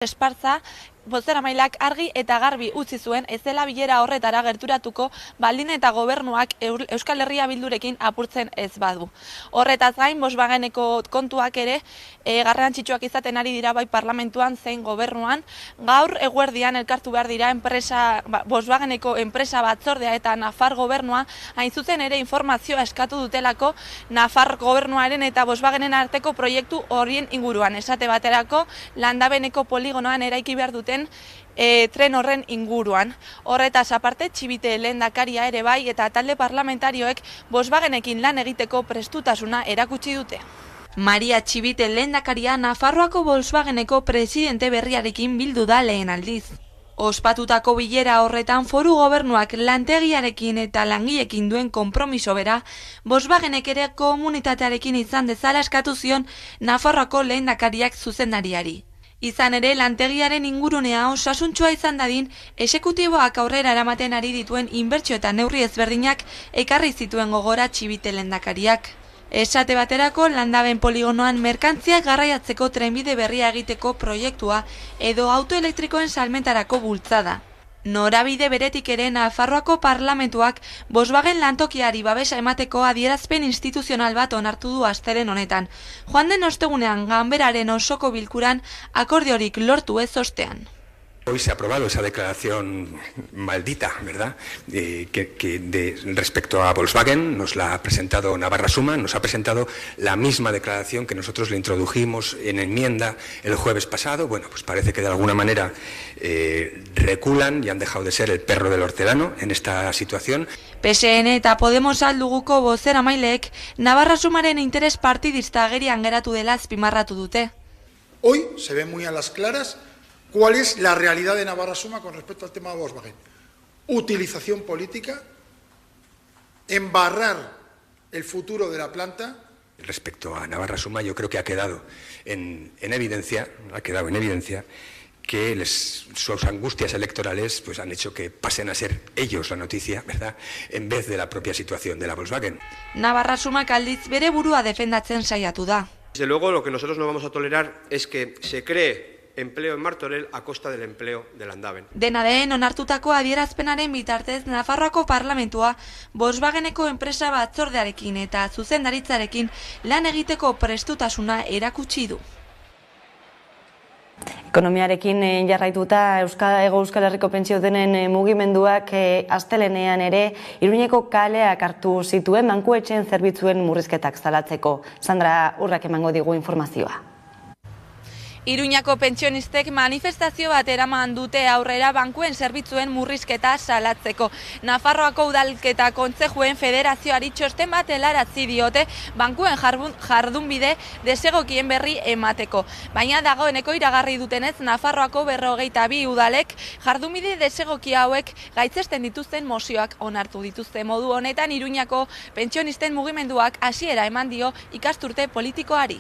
Espartza, bozeramailak argi eta garbi utzi zuen ez dela bilera horretara gerturatuko baldin eta gobernuak Euskal Herria Bildurekin apurtzen ez badu. Horretaz gain, Volkswageneko kontuak ere garrantzitsuak izaten ari dira bai parlamentuan zein gobernuan. Gaur eguerdian elkartu behar dira Volkswageneko enpresa batzordea eta Nafar gobernua, hain zuzen ere informazioa eskatu dutelako Nafar gobernuaren eta Volkswagenen arteko proiektu horien inguruan. Esate baterako, Landabeneko poligonoan eraiki behar duten tren horren inguruan. Horretaz aparte, Txibite lehendakaria ere bai eta talde parlamentarioek Volkswagenekin lan egiteko prestutasuna erakutsi dute. Maria Txibite lehendakaria Nafarroako Volkswageneko presidente berriarekin bildu da lehen aldiz. Ospatutako bilera horretan foru gobernuak lantegiarekin eta langileekin duen konpromiso bera, Volkswagenek ere komunitatearekin izan dezala eskatu zion Nafarroako lehendakariak zuzendariari. Izan ere, lantegiaren ingurunea osasuntsua izan dadin, esekutiboak aurrera eramaten ari dituen inbertsio eta neurri ezberdinak ekarri zituen gogora Txibite lehendakariak. Esate baterako, Landaben poligonoan merkantziak garraiatzeko trenbide berria egiteko proiektua edo autoelektrikoen salmentarako bultzada. Norabide beretik ere Nafarroako parlamentuak Volkswagen lantokiari babesa emateko adierazpen instituzional bat onartu du astelehen honetan. Joan den ostegunean ganberaren osoko bilkuran akordiorik lortu ez ostean. Hoy se ha aprobado esa declaración maldita, ¿verdad? Respecto a Volkswagen, nos la ha presentado Navarra Suma, nos ha presentado la misma declaración que nosotros le introdujimos en enmienda el jueves pasado. Bueno, pues parece que de alguna manera reculan y han dejado de ser el perro del hortelano en esta situación. PSN eta Podemos alduguko bozeramaileek Navarra Sumaren interes partidista agerian geratu dela azpimarratu dute. Hoy se ve muy a las claras ¿cuál es la realidad de Navarra Suma con respecto al tema de Volkswagen? Utilización política, embarrar el futuro de la planta. Respecto a Navarra Suma, yo creo que ha quedado en evidencia que sus angustias electorales pues, han hecho que pasen a ser ellos la noticia, ¿verdad?, en vez de la propia situación de la Volkswagen. Navarra Sumak aldiz bere burua defendatzen saiatu da. Desde luego, lo que nosotros no vamos a tolerar es que se cree empleo en Martorell a costa del empleo de Landaben. Dena den, onartutako adierazpenaren bitartez Nafarroako parlamentua Volkswageneko enpresa batzordearekin eta zuzendaritzarekin lan egiteko prestutasuna erakutsi du. Ekonomiarekin jarraituta Hego Euskal Herriko pentsiodenen mugimenduak astelehenean ere Iruñeko kaleak hartu zituen bankuetxeen zerbitzuen murrizketak salatzeko. Sandra Urrak emango digu informazioa. Iruñako pentsionistek manifestazio bat eraman dute aurrera bankuen zerbitzuen murrizketa salatzeko. Nafarroako udalketa kontzejuen federazioari txosten bat helarazi diote bankuen jardunbide desegokien berri emateko. Baina dagoeneko iragarri dutenez Nafarroako 42 udalek jardunbide desegoki hauek gaitzesten dituzten mozioak onartu dituzte. Modu honetan Iruñako pentsionisten mugimenduak hasiera eman dio ikasturte politikoari.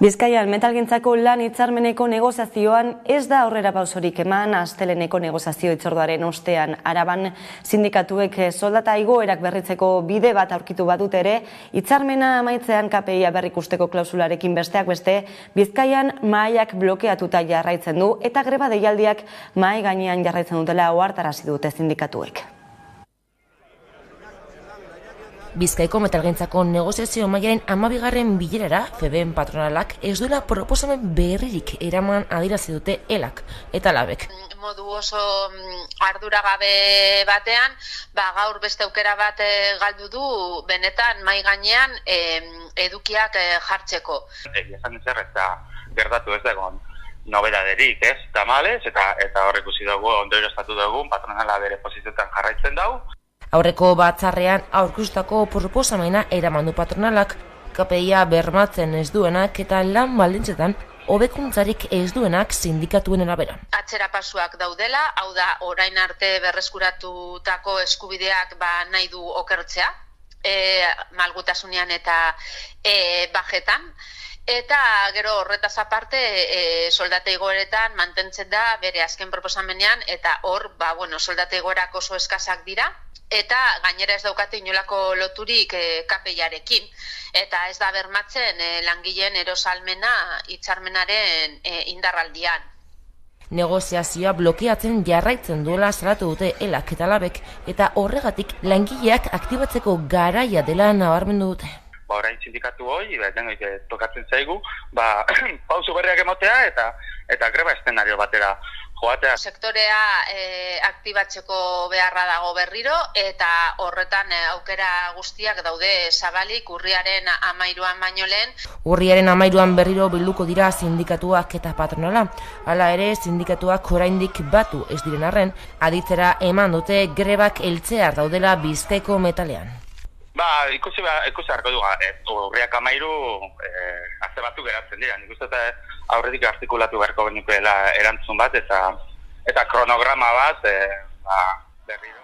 Bizkaian metalgintzako lan hitzarmeneko negoziazioan ez da aurrerapausorik eman asteleheneko negoziazio hitzorduaren ostean. Araban sindikatuek soldata igoerak berritzeko bide bat aurkitu badute ere, hitzarmena amaitzean KPIa berrikusteko klausularekin besteak beste, Bizkaian mahaiak blokeatuta jarraitzen du eta greba deialdiak mahai gainean jarraitzen dutela ohartarazi dute sindikatuek. Bizkaiko metalgintzako negoziazio mailaren 12. bilerara FEBEN patronalak ez duela proposamen berririk eraman adierazi dute elak eta labek. Modu oso arduragabe batean, gaur beste aukera bat galdu du benetan mahai gainean edukiak jartzeko. Esan zer ez da gertatu ez da egon nobedaderik, ez? Tamales eta hor ikusi dugu, ondorioztatu dugu, patronala bere posizioetan jarraitzen dau. Aurreko batzarrean aurkeztutako proposamena eraman du patronalak, KPIa bermatzen ez duenak eta lan baldintzetan hobekuntzarik ez duenak sindikatuen arabera. Atzerapasuak daudela, hau da orain arte berreskuratutako eskubideak nahi du okertzea, malgutasunean eta bajetan. Eta gero horretaz aparte soldata igoeretan mantentzen da bere azken proposamenean eta hor soldata igoerak oso eskasak dira eta gainera ez daukate inolako loturik KPIarekin eta ez da bermatzen langileen erosalmena hitzarmenaren indarraldian. Negoziazioa blokeatzen jarraitzen duela salatu dute elak eta labek eta horregatik langileak aktibatzeko garaia dela nabarmendu dute. Orain sindikatu hori, tokatzen zaigu, pausu berriak emotea eta greba eszenario batera joatea. Sektorea aktibatzeko beharra dago berriro eta horretan aukera guztiak daude zabalik urriaren 13an baino lehen. Urriaren 13an berriro bilduko dira sindikatuak eta patronala. Hala ere, sindikatuak oraindik batu ez diren arren, aditzera eman dute grebak heltzear daudela Bizkaiko metalean. Ikusi beharko dugu, urriak 13 aste batu geratzen dira. Nik uste aurretik artikulatu beharko genukeela erantzun bat eta kronograma bat berriro.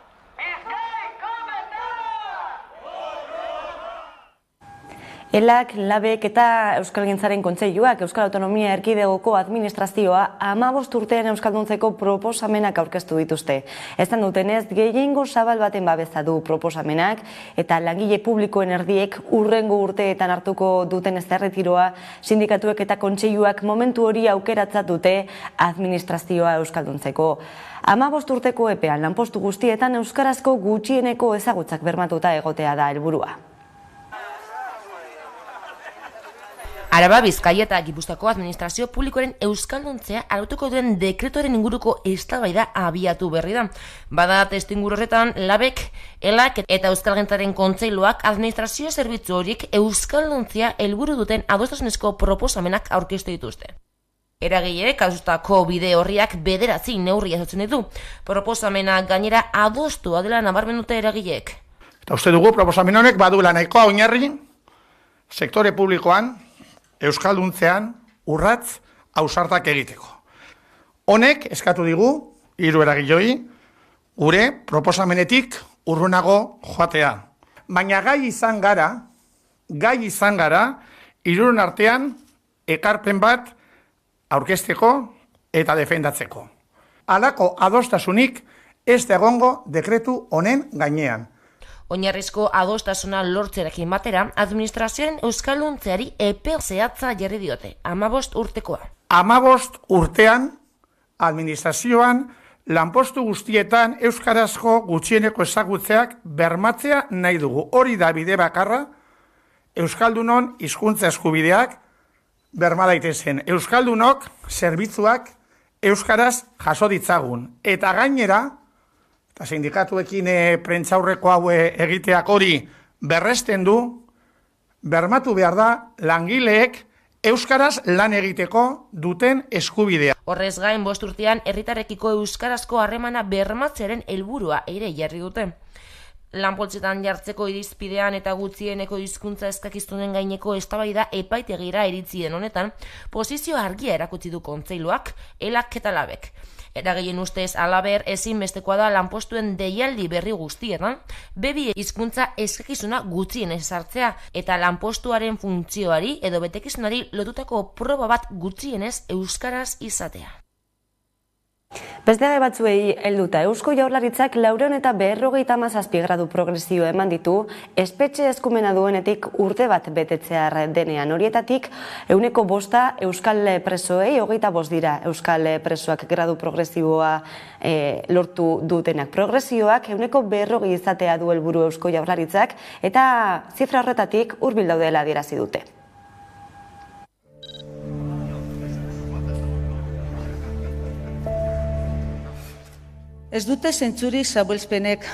Elak, labek eta Euskalgintzaren Kontseiluak Euskal Autonomia Erkidegoko administrazioa 15 urtean euskalduntzeko proposamenak aurkeztu dituzte. Esan dutenez, gehiengo zabal baten babesa du proposamenak eta langile publikoen erdiek hurrengo urteetan hartuko duten erretiroa sindikatuek eta kontseiluak momentu hori aukeratzat dute administrazioa euskalduntzeko. 15 urteko epean lanpostu guztietan euskarazko gutxieneko ezagutzak bermatuta egotea da helburua. Araba, Bizkaia eta Gipuzkoako administrazio publikoaren euskalduntzea arautuko duen dekretuaren inguruko eztabaida abiatu berri da. Bada testuinguru horretan, labek, elak eta Euskalgintzaren Kontseiluak administrazio zerbitzu horiek euskalduntzea helburu duten adostasunezko proposamenak aurkeztu dituzte. Eragileek adostutako bide horriak 9 neurri jasotzen ditu. Proposamena gainera adostua dela nabarmendu dute eragileek. Eta uste dugu proposamen honek baduela nahikoa oinarri sektore publikoan euskalduntzean urratz ausartak egiteko. Honek eskatu digu, 3 eragilei, gure proposamenetik urrunago joatea. Baina gai izan gara, hiruron artean ekarpen bat aurkezteko eta defendatzeko. Halako adostasunik ez da egongo dekretu honen gainean. Oinarrizko adostasuna lortzerekin batera, administrazioaren euskalduntzeari epe zehatza jarri diote, 15 urtekoa. 15 urtean, administrazioan, lanpostu guztietan euskarazko gutxieneko ezagutzeak bermatzea nahi dugu. Hori da bide bakarra, euskaldunon hizkuntza eskubideak berma daitezen. Euskaldunok zerbitzuak euskaraz jaso ditzagun. Eta gainera, eta sindikatuekin prentsaurreko hau egiteak hori berresten du, bermatu behar da langileek euskaraz lan egiteko duten eskubidea. Horrez gain 5 urtean herritarrekiko euskarazko harremana bermatzearen helburua ere jarri dute. Lanpoltsetan jartzeko irizpidean eta gutxieneko hizkuntza eskakizunen gaineko eztabaida epaitegira iritzi den honetan, posizio argia erakutsi du Kontseiluak, elak eta labek. Eragileen ustez halaber ezinbestekoa da lanpostuen deialdi berri guztietan, bebi hizkuntza eskakizuna gutxien ezartzea eta lanpostuaren funtzioari edo betekizunari lotutako proba bat gutxienez euskaraz izatea. Beste gai batzuei helduta, Eusko Jaurlaritzak 457 gradu progresio eman ditu espetxe eskumena duenetik urte bat betetzear denean. Horietatik 5% euskal presoei, 25 dira euskal presoak gradu progresiboa lortu dutenak. Progresioak 40% izatea du helburu Eusko Jaurlaritzak eta zifra horretatik hurbil daudela adierazi dute. Ez dute zentzurik zabuelzpenek,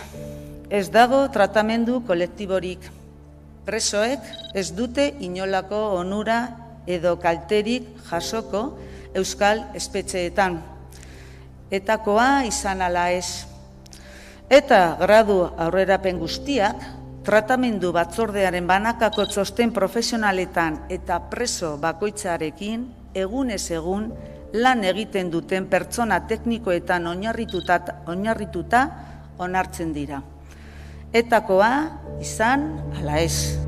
ez dago tratamendu kolektiborik. Presoek ez dute inolako onura edo kalterik jasoko euskal espetxeetan. Etakoa izan ala ez. Eta gradu aurrerapen guztiak, tratamendu batzordearen banakako txosten profesionaletan eta preso bakoitzarekin egunez egun lan egiten duten pertsona teknikoetan oinarrituta onartzen dira. Etakoa izan ala ez.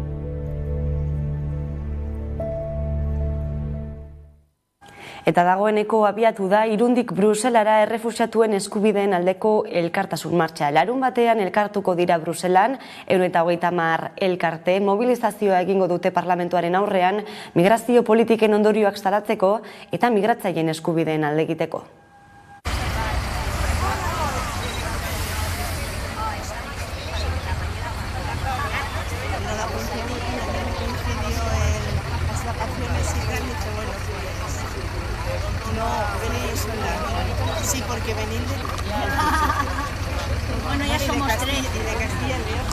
Eta dagoeneko abiatu da Irundik Bruselara errefuxiatuen eskubideen aldeko elkartasun martxa. Larun batean elkartuko dira Bruselan, 130 elkarte mobilizazioa egingo dute parlamentuaren aurrean, migrazio politiken ondorioak salatzeko eta migratzaileen eskubideen alde egiteko. Sí, porque venir de... Bueno, ya somos 3 y de Castilla y León.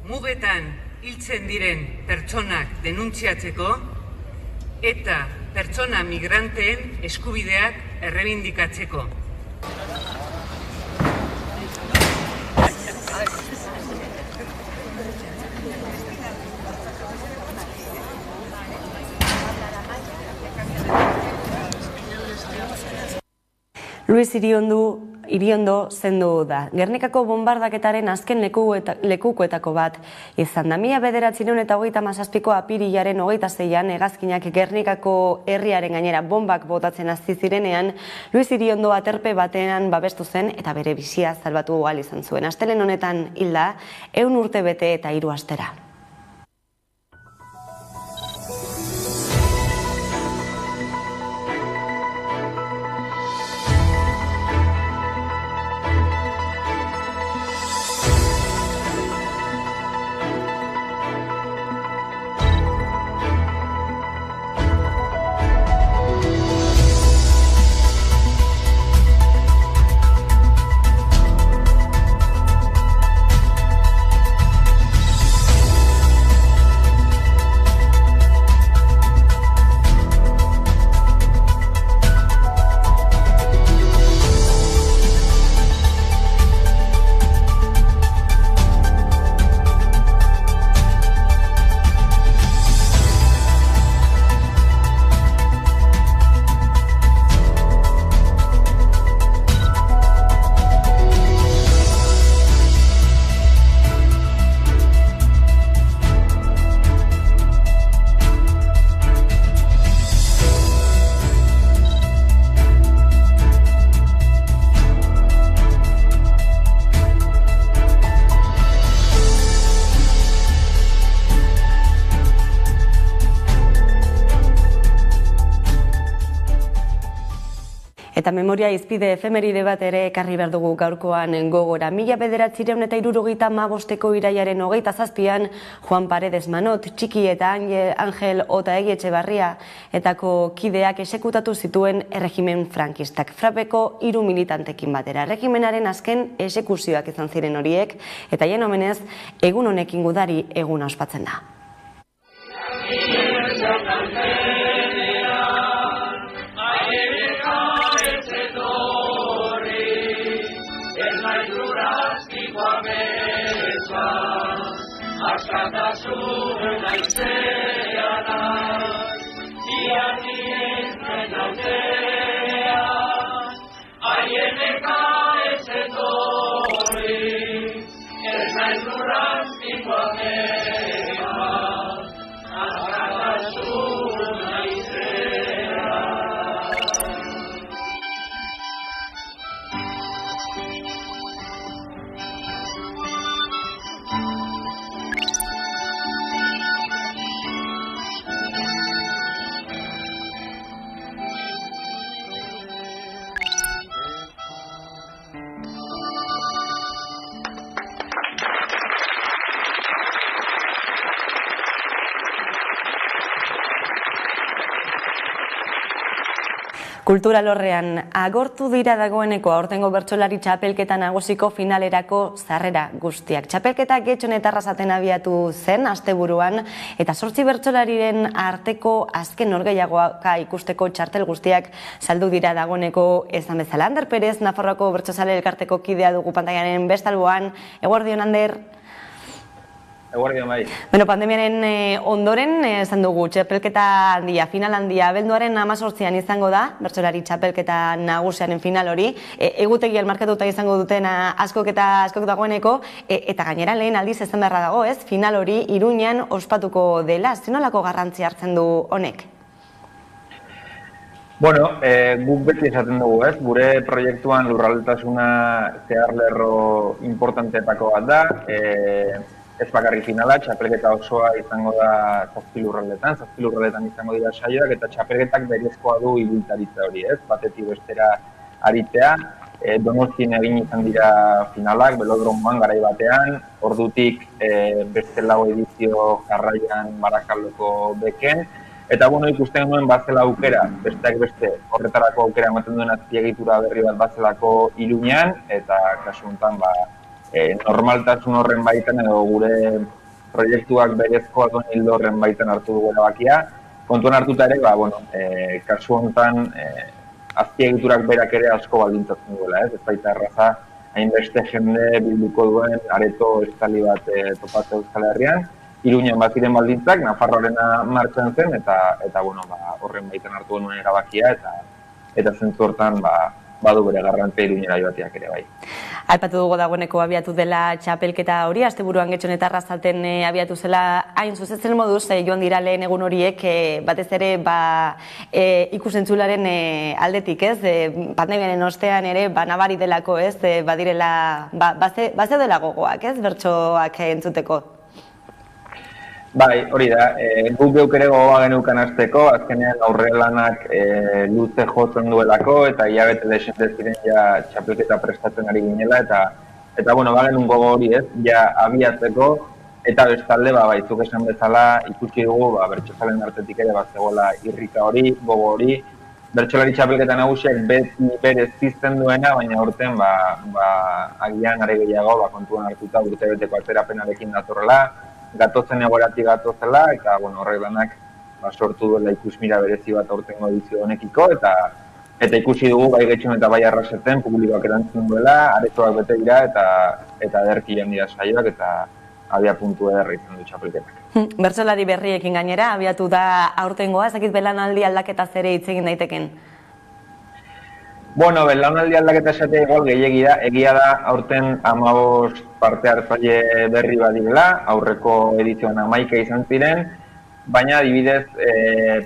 Mugetan hiltzen diren pertsonak denuntziatzeko eta pertsona migranteen eskubideak errebindikatzeko. Luis Iriondo zendu da. Gernikako bombardaketaren azken lekukoetako bat izan da. 1937ko apirilaren 26an hegazkinak Gernikako herriaren gainera bombak botatzen hasi zirenean, Luis Iriondo aterpe batean babestu zen eta bere bizia salbatu ahal izan zuen. Astelehen honetan hilda 100 urte bete eta 3 astera. Eta memoria izpide efemeride bat ere ekarri behar dugu gaurkoan gogora. 1975ko irailaren 27an Juan Paredes Manot, Txiki eta Angel Otaegi Etxebarria etako kideak esekutatu zituen erregimen frankistak. Frapeko 3 militantekin batera. Erregimenaren azken esekuzioak izan ziren horiek eta hien omenez egun honekin gudari eguna ospatzen da. Askatasun aizeana Kulturalorrean agortu dira dagoeneko aurtengo bertsolari txapelketa nagusiko finalerako sarrera guztiak. Txapelketa getxon eta arrasaten abiatu zen asteburuan eta 8 bertsolariren arteko azken norgehiagoka ikusteko txartel guztiak saldu dira dagoeneko esan bezala. Ander Perez, Nafarroako bertsozale elkarteko kidea dugu pantaiaren bestalboan. Eguerdion, Ander. Eguerdion, bai. Pandemiaren ondoren, esan dugu, txapelketa handia, final handia, abenduaren 18an izango da, bertsolari txapelketa nagusiaren final hori, egutegi elmarkatuta izango dutena askok dagoeneko, eta gainera lehen aldiz esan beharra dago, ez? Final hori Iruñan ospatuko dela, zenolako garrantzi hartzen du honek? Bueno, guk beti esaten dugu, ez? Gure proiektuan lurraldetasuna zehar lerro importanteetako bat da, ez bakarri finala, txapelketa osoa izango da 7 lurraldetan izango dira saioak, eta txapelketak berezkoa du ibiltaritza hori, ez? Batetik bestera aritzea, Donostien egin izan dira finalak, Belodromoan garai batean, ordutik beste 4 edizio jarraian Barakaldoko beken, eta bueno, ikusten nuen bazela aukera, besteak beste, horretarako aukera ematen duen azpiegitura berri bat bazelako Iruñan, eta kasu honetan normaltasun horren baitan edo gure proiektuak berezkoa duen hildo horren baitan hartu dugu erabakia. Kontuan hartuta ere, kasu honetan azpiegiturak berak ere asko baldintzatzen duela, ez baita erraza hainbeste jende bilduko duen areto estali bat topatzea Euskal Herrian. Iruñan bat ziren baldintzak, Nafarroarena martxan zen, eta horren baitan hartu duen erabakia, eta zentzu hortan badu bere garrantzia Iruñera joateak ere bai. Aipatu dugu dagoeneko abiatu dela txapelketa hori, asteburuan getxon eta arrasaten abiatu zela hain zuzetzen moduz, joan dira lehen egun horiek batez ere ikusentzularen aldetik, ez? Pandemiaren ostean ere nabari delako, ez? Badirela, bazeo dela gogoak, ez? Bertsoak entzuteko. Bai, hori da, guk geuk ere gogoa genukan hasteko, azkenean aurrelanak luze jotzen duelako, eta hilabete desente ziren ja txapelketa prestatzen ari ginela, eta genuen gogo hori ez, ja abiatzeko, eta bestalde, zuk esan bezala ikusi dugu, bertsozalen artetik ere zegoela irrika hori, gogo hori, bertsolari txapelketa nagusiak beti berez pizten duena, baina horten agian are gehiago kontuan hartuta urtebeteko atzerapenarekin datorrela, gatozen egoeratik gatozela, eta horrelanak sortu duela ikusmira berezi bat aurtengo edizio honekiko, eta ikusi dugu bai getxon eta bai arraseten publikoak erantzun duela, aretoak bete dira, eta ederki joan dira saioak, eta abia puntu ederra izan du txapelketak. Bertsolari berriekin gainera, abiatu da aurtengoa, ezakit belanaldi aldaketa zere hitz egin daiteken? Bueno, belaunaldi aldaketa esatea igual gehiegi da, egia da aurten 15 parte hartzaile berri badirela, aurreko edizioan 11 izan ziren, baina adibidez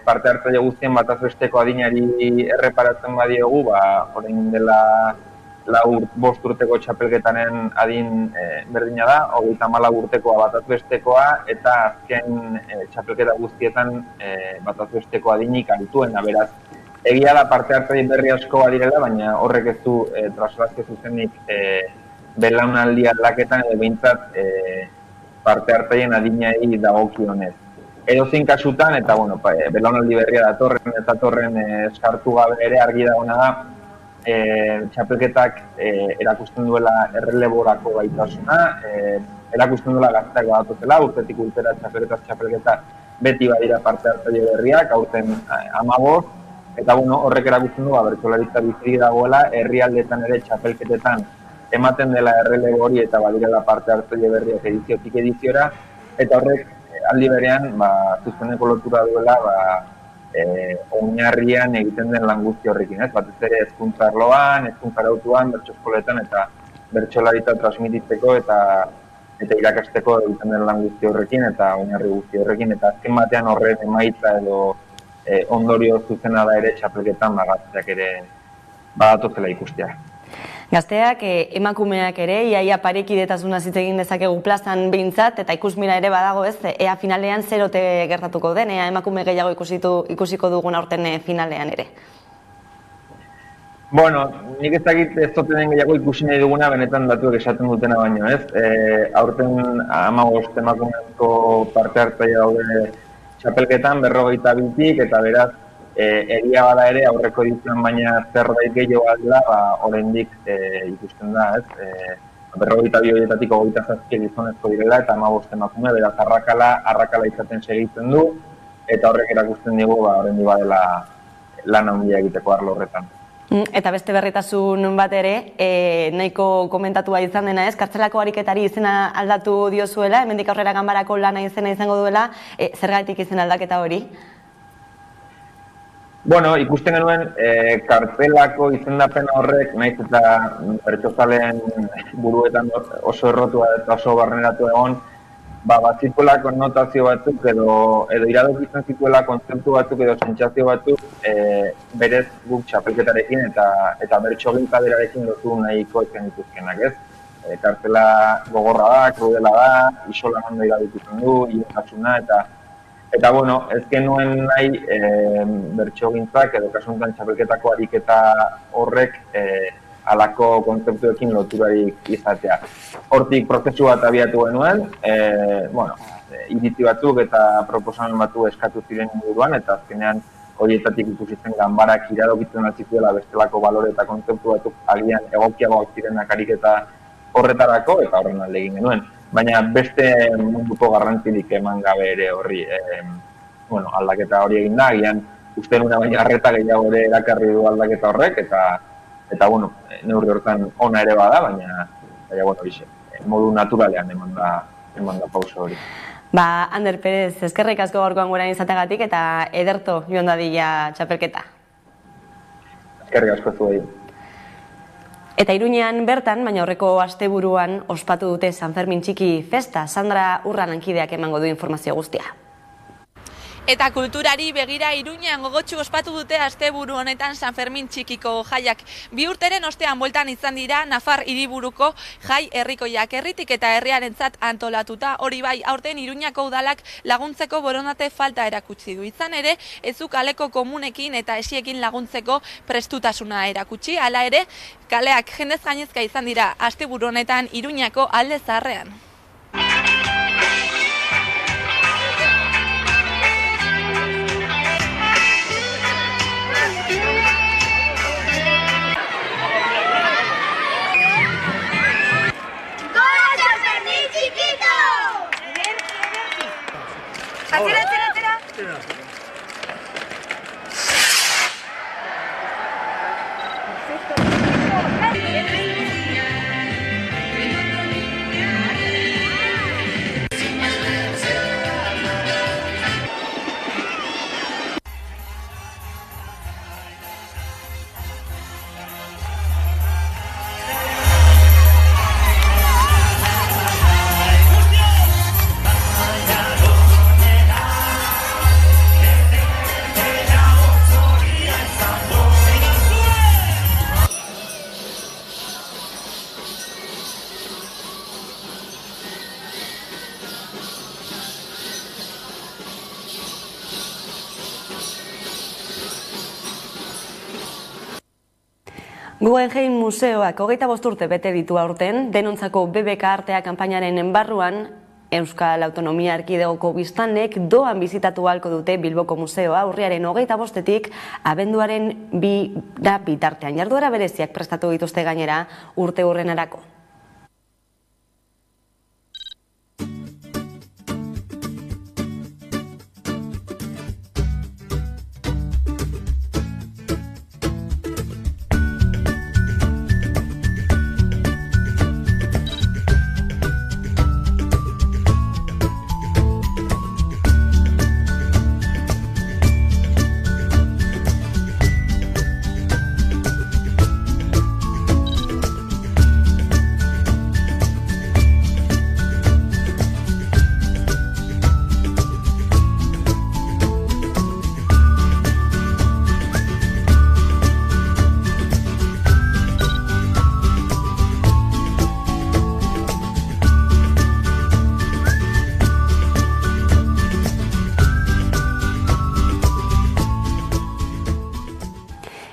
parte hartzaile guztien bataz besteko adinari erreparatzen badiegu, orain dela 5 urteko txapelketanen adin berdina da, 34 urtekoa bataz bestekoa, eta azken txapelketa guztietan bataz besteko adinik altuena, beraz. Egia da parte hartzaile berri asko badirela, baina horrek ez du traslazio zuzenik belaunaldi aldaketan edo behintzat parte hartzaileen adinei dagokionez. Edozein kasutan, eta belaunaldi berria datorren eskartu gabe ere argi dagoena da, txapelketak erakusten duela erreleborako gaitasuna, erakusten duela gazteak badatuzela, urtetik urtera txapelketa beti badira parte hartzaile berriak, aurten 15, eta horrek erakusten du bertsolaritza bizi dagoela, herrialdeetan ere txapelketetan ematen dela errelebo hori eta badirela parte hartzaile berriak ediziotik ediziora, eta horrek aldi berean zuzeneko lotura duela oinarrian egiten den lan guzti horrekin, ez? Batez ere hezkuntza arloan, hezkuntza arautuan, bertso eskoletan eta bertsolaritza transmititzeko eta irakasteko egiten den lan guzti horrekin eta oinarri guzti horrekin, eta azken batean horren emaitza edo ondorio zuzena da ere txapelketan gazteak ere badatozela ikustea. Gazteak, emakumeak ere, iaia parekidetasuna hitz egin dezakegu plazan behintzat, eta ikusmira ere badago ez, ea finalean zerote gertatuko den, ea emakume gehiago ikusiko dugun aurten finalean ere. Bueno, nik ez dakit ez zoten gehiago ikusi nahi duguna benetan datuek esaten dutena baino, ez? Aurten 15 emakumezko parte hartzaile daude txapelketan 42tik, eta beraz egia bada ere aurreko edizioan baina zerbait gehiago aldela, oraindik ikusten da, ez? 52 horietatik 27 gizonezko direla eta 15 emakume, beraz arrakala izaten segitzen du, eta horrek erakusten digu, oraindik badela lan handia egiteko arlo horretan. Eta beste berritasun bat ere, nahiko komentatua izan dena ez, kartzelako ariketari izena aldatu diozuela, hemendik aurrera ganbarako lana izena izango duela, zergatik izen aldaketa hori? Bueno, ikusten genuen, kartzelako izendapen horrek, nahiz eta bertsozaleen buruetan oso errotua eta oso barneratu egon, bazituela konnotazio batzuk edo iradok izan zituela kontzeptu batzuk edo sentsazio batzuk berez guk txapelketarekin eta bertsogintza berarekin lotu nahiko ezken dituzkenak, ez? Kartela gogorra da, krudela da, isola ondo irabituzen du, iluntasuna eta bueno, ez genuen nahi bertsogintzak edo kasuntan txapelketako ariketa horrek halako kontzeptuekin loturarik izatea. Hortik prozesu bat abiatu genuen, iritzi batzuk eta proposamen batzuk eskatu ziren inguruan, eta azkenean horietatik ikusi zen ganbarak iradokitzen altzituela bestelako balore eta kontzeptu batzuk agian egokiagoak zirenak ariketa horretarako, eta horren alde egin genuen. Baina beste munduko garrantzirik eman gabe ere horri aldaketa hori egin da, agian uste nuna baina arreta gehiago ere erakarri du aldaketa horrek, eta neurri hortan ona ere bada, baina modu naturalean eman da pauso hori. Ander Perez, eskerrik asko gaurkoan gurean izategatik eta ederto joan dadila txapelketa. Eskerrik asko zuei. Eta Iruñean bertan, baina aurreko asteburuan ospatu dute San Fermin Txiki festa. Sandra Urranankideak emango du informazio guztia. Eta kulturari begira Iruñean gogotsu ospatu dute asteburu honetan San Fermin Txikiko jaiak. 2 urteren ostean bueltan izan dira Nafar hiriburuko jai herrikoiak, herritik eta herriarentzat antolatuta. Hori bai, aurten Iruñako udalak laguntzeko borondate falta erakutsi du. Izan ere, ez du kaleko komunekin eta esiekin laguntzeko prestutasuna erakutsi. Hala ere, kaleak jendez gainezka izan dira asteburu honetan Iruñako Alde Zaharrean. Atera! Guggenheim Museoak 25 urte bete ditu aurten, denontzako BBK Artea kanpainaren barruan, Euskal Autonomia Erkidegoko biztanleek doan bizitatu ahalko dute Bilboko museoa urriaren 25etik abenduaren 2 bitartean. Jarduera bereziak prestatu dituzte gainera urte hurrenarako.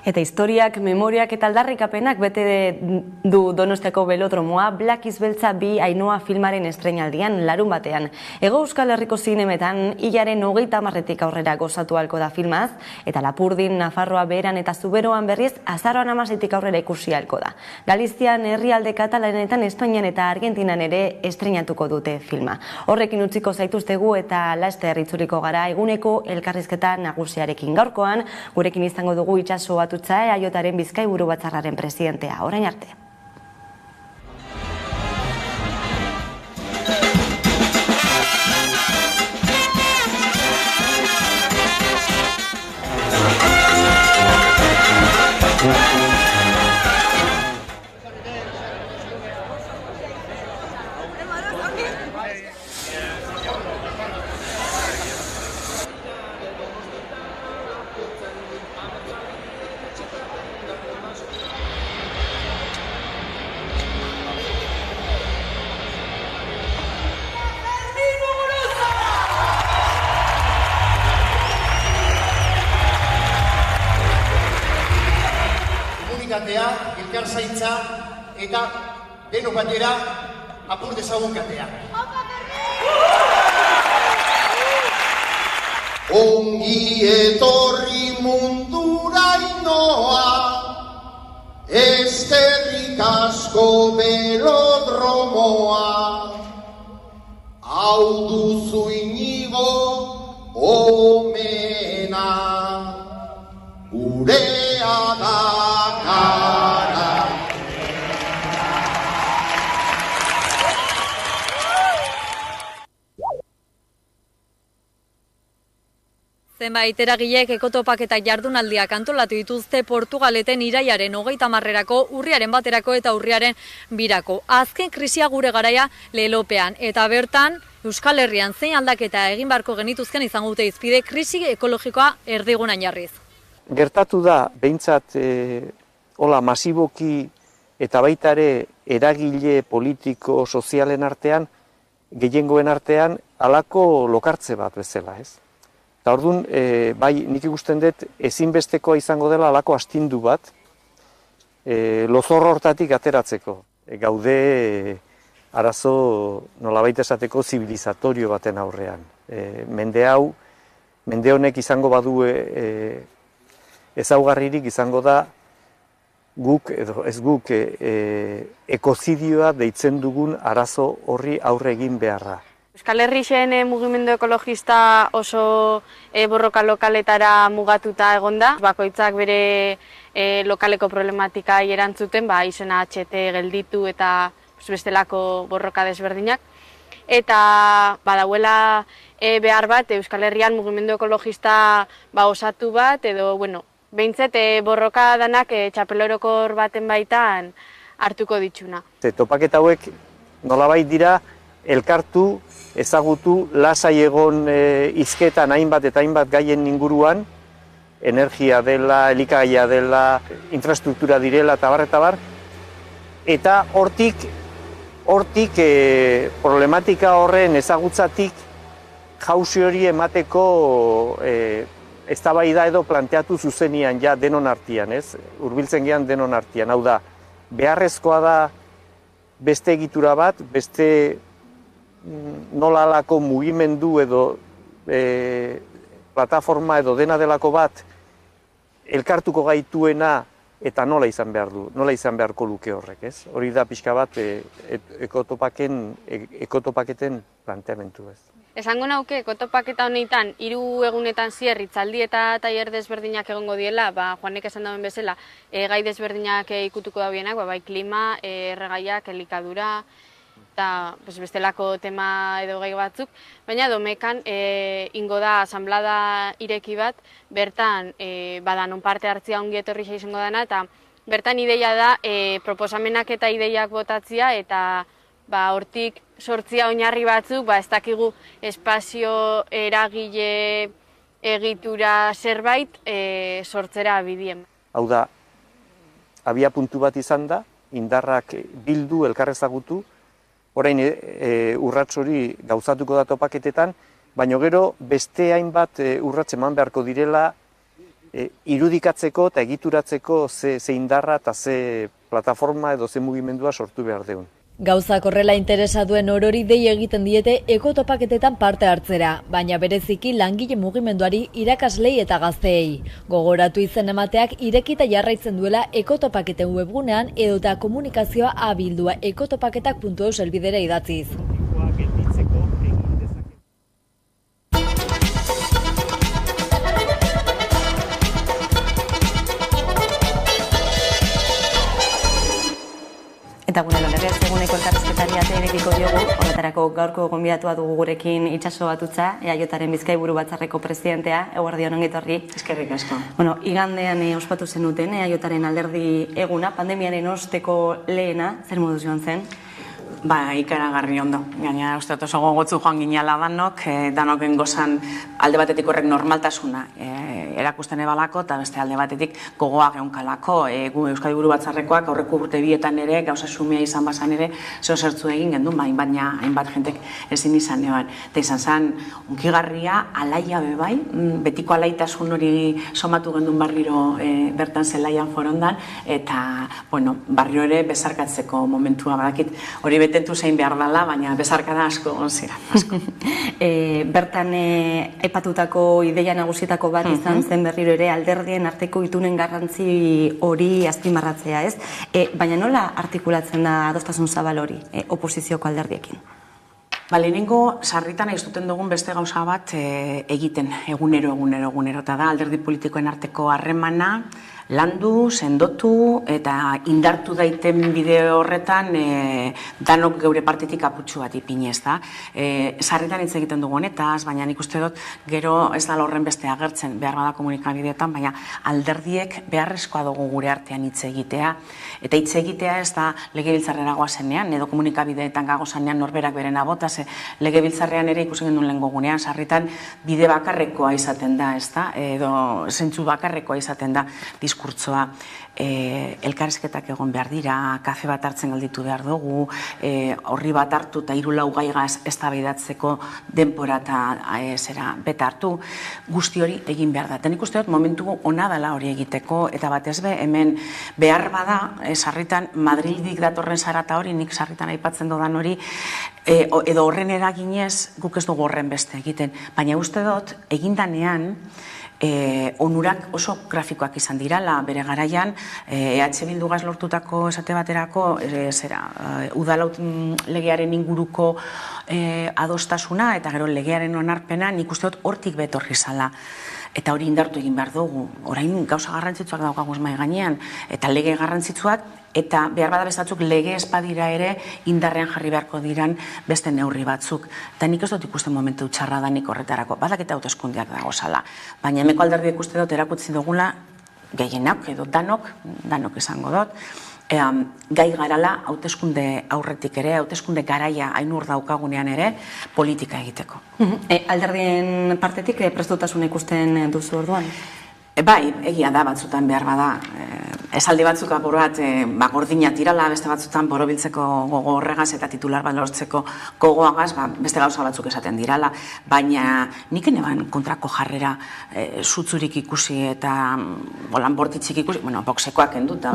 Eta historiak, memoriak eta aldarrikapenak bete du Donostiako Belodromoa Black Beltza 2 Ainhoa filmaren estreinaldian larun batean. Hego Euskal Herriko zinemetan hilaren 30 aurrera gozatu ahalko da filmaz, eta Lapurdin, Nafarroa Beheran eta Zuberoan berriz azaroan 16 aurrera ikusi ahalko da. Galizian, herrialde katalanetan, Espainian eta Argentinan ere estreinatuko dute filma. Horrekin utziko zaituztegu eta laster itzuriko gara eguneko elkarrizketa nagusiarekin. Gaurkoan, gurekin izango dugu Itxaso Atutza, EAJaren Bizkaiburu Batzarraren presidentea. Orain arte. Elkarzaintza eta denok batera apur dezagun katea. Ongi etorri mundura Ainhoa, eskerrik asko Belodromoa. Hau duzu Inigo omena, gurea da kara. Zenbait eragilek ekotopak eta jardunaldiak antolatu dituzte Portugaleten iraiaren 30erako, urriaren 1erako eta urriaren 2erako. Azken krisia gure garaia lelopean eta bertan Euskal Herrian zein aldaketa egin beharko genituzken izango dute hizpide krisi ekologikoa erdigunan jarriz. Gertatu da, behintzat, hola masiboki eta baita ere eragile politiko sozialen artean, gehiengoen artean, halako lokartze bat bezala, ez? Eta orduan, bai, nik ikusten dut ezinbestekoa izango dela halako astindu bat, lozorro hortatik ateratzeko. Gaude arazo nolabait esateko zibilizatorio baten aurrean. Mende honek izango badu ezaugarririk izango da guk, edo ez guk, ekozidioa deitzen dugun arazo horri aurre egin beharra. Euskal Herrixen mugimendu ekologista oso borroka lokaletara mugatuta egonda. Bakoitzak bere lokaleko problematika erantzuten, izena HT gelditu eta bestelako borroka desberdinak. Eta badauela behar bat Euskal Herrian mugimendu ekologista osatu bat, edo, behintzet borroka danak txapelorokor baten baitan hartuko ditxuna. Topaketa hauek nolabait dira elkartu, ezagutu, lasai egon hizketan hainbat eta hainbat gaien inguruan, energia dela, elikagaia dela, infrastruktura direla eta bar, eta hortik problematika horren ezagutzatik jauzi hori emateko eztabaida edo planteatu zuzenian ja denon artean, ez? Hurbiltzen gean denon artean. Hau da, beharrezkoa da beste egitura bat, beste nola alako mugimendu edo plataforma edo dena delako bat elkartuko gaituena eta nola izan behar du, nola izan beharko luke horrek, ez? Hori da pixka bat ekotopaketen planteamentu, ez? Esango nauke, ekotopaketa honetan, 3 egunetan zier, hitzaldi eta tailer desberdinak egongo diela, Juanek esan dauen bezala, gai desberdinak ikutuko daudenak, bai klima, erregaiak, elikadura, eta bestelako tema edo gai batzuk, baina domekan ingo da asanblada ireki bat, bertan non parte hartzia ongi etorri izango dana, eta bertan ideia da proposamenak eta ideiak botatzia, eta hortik sortzia oinarri batzuk, ez dakigu espazio eragile egitura zerbait sortzera bidien. Hau da, abia puntu bat izan da, indarrak bildu, elkarrezagutu, orain urrats hori gauzatuko da topaketetan, baina gero beste hainbat urrats eman beharko direla irudikatzeko eta egituratzeko ze indarra eta ze plataforma edo ze mugimendua sortu behar deun. Gauzak horrela interesa duen orori dei egiten diete ekotopaketetan parte hartzera, baina bereziki langile mugimenduari, irakaslei eta gazteei. Gogoratu izen emateak irekita jarraitzen duela ekotopaketen webgunean edota komunikazioa abildua ekotopaketak.eus helbidera idatziz. Eta gure legez eguneko elkarrizketari ate irekiko diogu, horretarako gaurko gonbidatua dugu gurekin Itxaso Batutza, EAJaren Bizkaiburu Batzarreko presidentea, eguerdion ongi etorri. Eskerrik asko. Bueno, igandean ospatu zenuten EAJaren alderdi eguna, pandemiaren osteko lehena, zer moduz joan zen? Ba, ikaragarri ondo. Gaina, uste oso gogotzu joan ginala danoken gozan alde batetik horrek normaltasuna erakusten ebalako, eta beste alde batetik gogoa geunkalako. Euskadi Buru Batzarrekoak aurreko urte bietan ere, gauza xumea izan bazan ere, zertzu egin gendun, baina hainbat jentek ezin izan eban. Eta izan zen, unkigarria, alaia bebai, betiko alaitasun hori somatu gendun barriro bertan zelaian forondan, eta, bueno, barrio ere bezarkatzeko momentua badakit, hori betentu zein behar dela, baina bezarkada asko gonzira. Bertan aipatutako ideia nagusietako bat izan zen berriro ere alderdien arteko itunen garrantzi hori azpimarratzea, ez? Baina nola artikulatzen da adostasun zabal hori oposizioko alderdiekin? Lehenengo, sarritan aiztuten dugun beste gauza bat egiten egunero, eta da alderdi politikoen arteko harremana, landu, sendotu eta indartu daiten bide horretan danok geure partetik aputxu bat ipinez da. Sarritan hitz egiten dugu honetaz, baina nik uste dut gero ez da horren beste agertzen behar bada komunikabideetan, baina alderdiek beharrezkoa dugu gure artean hitz egitea. Eta hitz egitea ez da legebiltzarrera goazenean, edo komunikabideetan gagozanean norberak beren abota, legebiltzarrean ere ikusi gendun lehen gogunean, sarritan bide bakarrekoa izaten da, ez da, edo zentzu bakarrekoa izaten da diskurtsoa. Elkarrizketak egon behar dira, kafe bat hartzen galditu behar dugu, horri bat hartu eta 3-4 gaigaz eztabaidatzeko denbora eta beta hartu, guzti hori egin behar da. Eta nik uste dut momentu ona dela hori egiteko, eta batez be, hemen behar bada, sarritan Madrildik datorren zarata hori, nik sarritan aipatzen dodan hori, edo horren eraginez guk ez dugu horren beste egiten. Baina uste dut, egindanean, onurak oso grafikoak izan dirala, bere garaian, EH Bildugaz lortutako esate baterako, udalaut legearen inguruko adostasuna, eta gero legearen onarpena, nik uste dut hortik betorri zala. Eta hori indartu egin behar dugu. Orain gauza garrantzitsuak daukaguz mai gainean, eta lege garrantzitsuak, eta behar bada bestatzuk lege espadira ere indarrean jarri beharko diran beste neurri batzuk. Eta nik ez dut ikusten momentu txarra danik horretarako, badak eta hauteskundeak dago zala. Baina emeko alderdi ikuste dut erakutsi dugula gehienak edo danok esango dut, gai garala hauteskunde aurretik ere, hauteskunde garaia ainur daukagunean ere, politika egiteko. Alderdien partetik prestutasuna ikusten duzu orduan? Bai, egia da batzutan behar bada. Esaldi batzuk apur bat gordina tirala, beste batzutan borobiltzeko gogo horregaz eta titular bat lortzeko gogoagaz, beste gauza batzuk esaten dirala. Baina nik eneban kontrako jarrera zutzurik ikusi eta bolan bortitzik ikusi, boxekoak endut,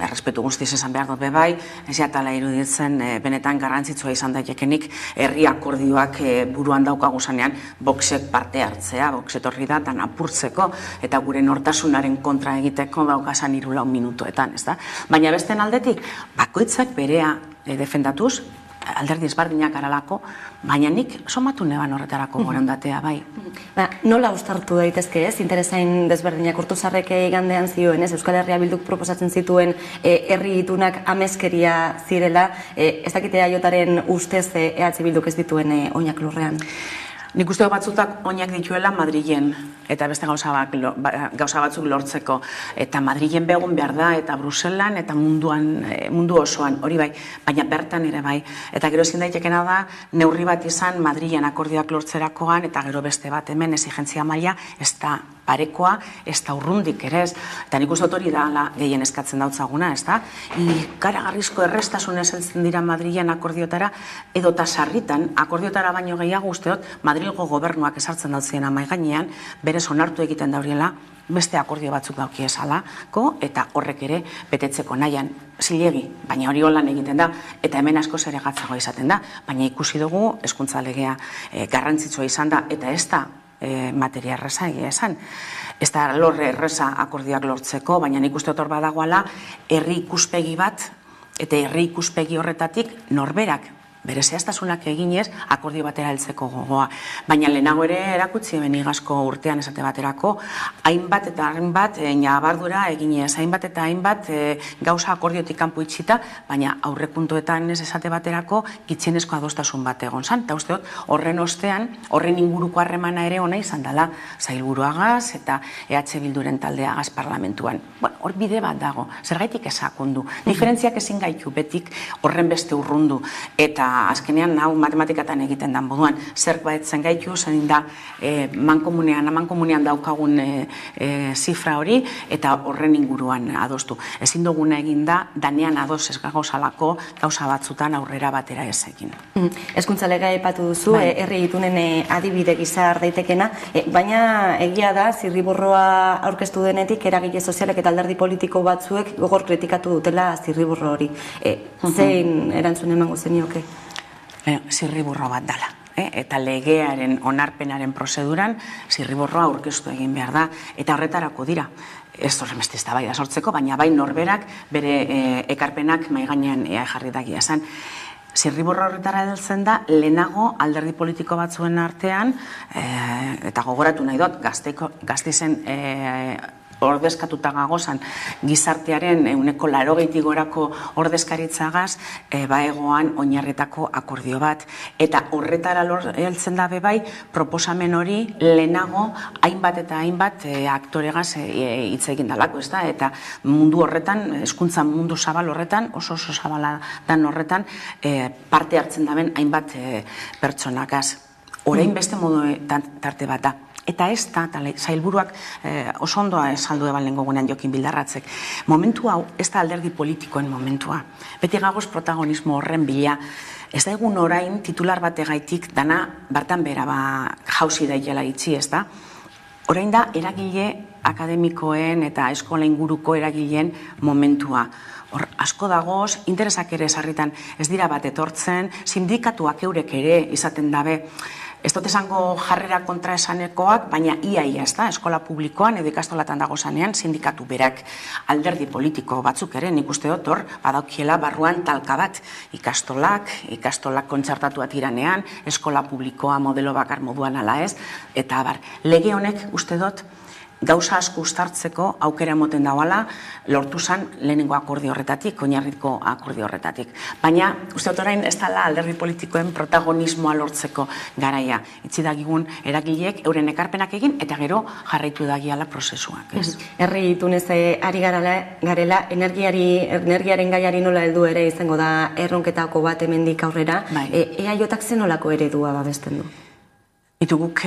errespetu guztiz esan behar dut bebai, ez jatala iruditzen benetan garrantzitsua izan daitekenik herri akordioak buruan daukaguzanean boxek parte hartzea, boxetorri da, eta apurtzeko, eta gure nortasunaren kontra egiteko daukasan 3-4 minutuetan, ez da? Baina besten aldetik, bakoitzak berea defendatuz, alderdi ezberdinak aralako, baina nik somatu neban horretarako borondatea, bai. Nola uztartu daitezke, ez? Interesain desberdinak Ortuzarrek igandean zioen, ez? Euskal Herria Bilduk proposatzen zituen herri itunak ameskeria zirela, ez dakite EAJaren ustez EH Bilduk ez dituen oinak lurrean? Nik uste batzutak oinak dituela Madrilen, eta beste gauza batzuk lortzeko. Eta Madrilen begun behar da, eta Bruselan, eta mundu osoan, hori bai, baina bertan ere bai. Eta gero ezin daitekena da, neurri bat izan Madrilen akordioak lortzerakoan, eta gero beste bat hemen exigentzia maila, ez da parekoa, ez da urrundik ere ez. Eta nik uste hori da gehien eskatzen dautzaguna, ez da? Ikaragarrizko errestasunez heltzen dira Madrilen akordiotara, edota sarritan, akordiotara baino gehiago usteot, Madrilgo gobernuak esartzen dautzien amai gainean, bere batez onartu egiten dauriela, beste akordio batzuk dauki esalako, eta horrek ere betetzeko nahian zilegi, baina hori holan egiten da, eta hemen askoz ere gatzagoa izaten da, baina ikusi dugu hezkuntza legea garrantzitsua izan da, eta ez da materia erreza egia esan. Ez da lorre erreza akordioak lortzeko, baina nik uste hor badagoala herri ikuspegi bat, eta herri ikuspegi horretatik norberak bere zehaztasunak eginez akordio batera heltzeko gogoa. Baina lehenago ere erakutsi hemen igazko urtean esate baterako, hainbat eta hainbat nabardura eginez, hainbat eta hainbat gauza akordiotik kanpo itxita, baina aurrepuntuetan ez esate baterako gitxienezko adostasun bat egon zan. Eta uste dut, horren ostean, horren inguruko harremana ere ona izan dela Sailburuagaz eta EH Bilduren taldeagaz parlamentuan. Hor bide bat dago, zergaitik esakundu. Diferentziak ezin gaitu betik horren beste urrundu, eta azkenean hau matematikatan egiten dan moduan, zerk baetzen gaitu, zein da amankomunean daukagun zifra hori, eta horren inguruan adostu. Ezin duguna egin da, danean ados ez gagozalako gauza batzutan aurrera batera ez egin. Hezkuntza legea aipatu duzu, herri itunen adibide gisa daitekena, baina egia da, zirriborroa aurkeztu denetik, eragile sozialek eta alderdi politiko batzuek gogor kritikatu dutela zirriborro hori. Zein erantzun emango zenioke? Zirriborro bat dala. Eta legearen onarpenaren prozeduran zirriborroa aurkeztu egin behar da, eta horretarako dira. Ez horremeste ez da bai da sortzeko, baina bai norberak bere ekarpenak maigainean jarri dagia esan. Zirriborro horretara heltzen da, lehenago alderdi politiko batzuen artean, eta gogoratu nahi dut, Gasteizen ordezkatuta gagozan gizartearen 80% gorako ordezkaritzagaz baegoan oinarritako akordio bat. Eta horretara heltzen da bebai proposamen hori lehenago hainbat eta hainbat aktoregaz hitz egin dalako, ez da? Eta mundu horretan, hezkuntza mundu zabal horretan, oso zabala dan horretan, parte hartzen daben hainbat pertsonakaz. Orain beste modu tarte bat da. Eta ez da, Sailburuak oso ondoa esaldu eban lehen gogunean Jokin Bildarratzek, momentu hau ez da alderdi politikoen momentua. Beti gagoz protagonismo horren bila, ez da egun orain titular bategaitik dana bartan bera jauzi daiela itxi, ez da? Orain da eragile akademikoen eta eskola inguruko eragileen momentua. Hor, asko dagoz, interesak ere sarritan ez dira bat etortzen, sindikatuak eurek ere izaten dabe, ez dut esango jarrera kontraesanekoak, baina ia ez da, eskola publikoan edo ikastolatan dagozanean sindikatu berak alderdi politiko batzuk ere, nik uste dut hor, badaukiela barruan talka bat, ikastolak kontzertatuat iranean, eskola publikoa modelo bakar moduan ala ez, eta lege honek uste dut, gauza asko uztartzeko aukera emoten dagoela lortu zen lehenengo akordio horretatik, oinarriko akordio horretatik. Baina, uste dut orain ez dela alderdi politikoen protagonismoa lortzeko garaia. Itzi dagigun eragileek euren ekarpenak egin eta gero jarraitu dagiala prozesuak. Herri itunez ari garela, energiaren gaiari nola heldu ere izango da erronketako bat hemendik aurrera. EAJak zen nolako eredua babesten du? Itu guk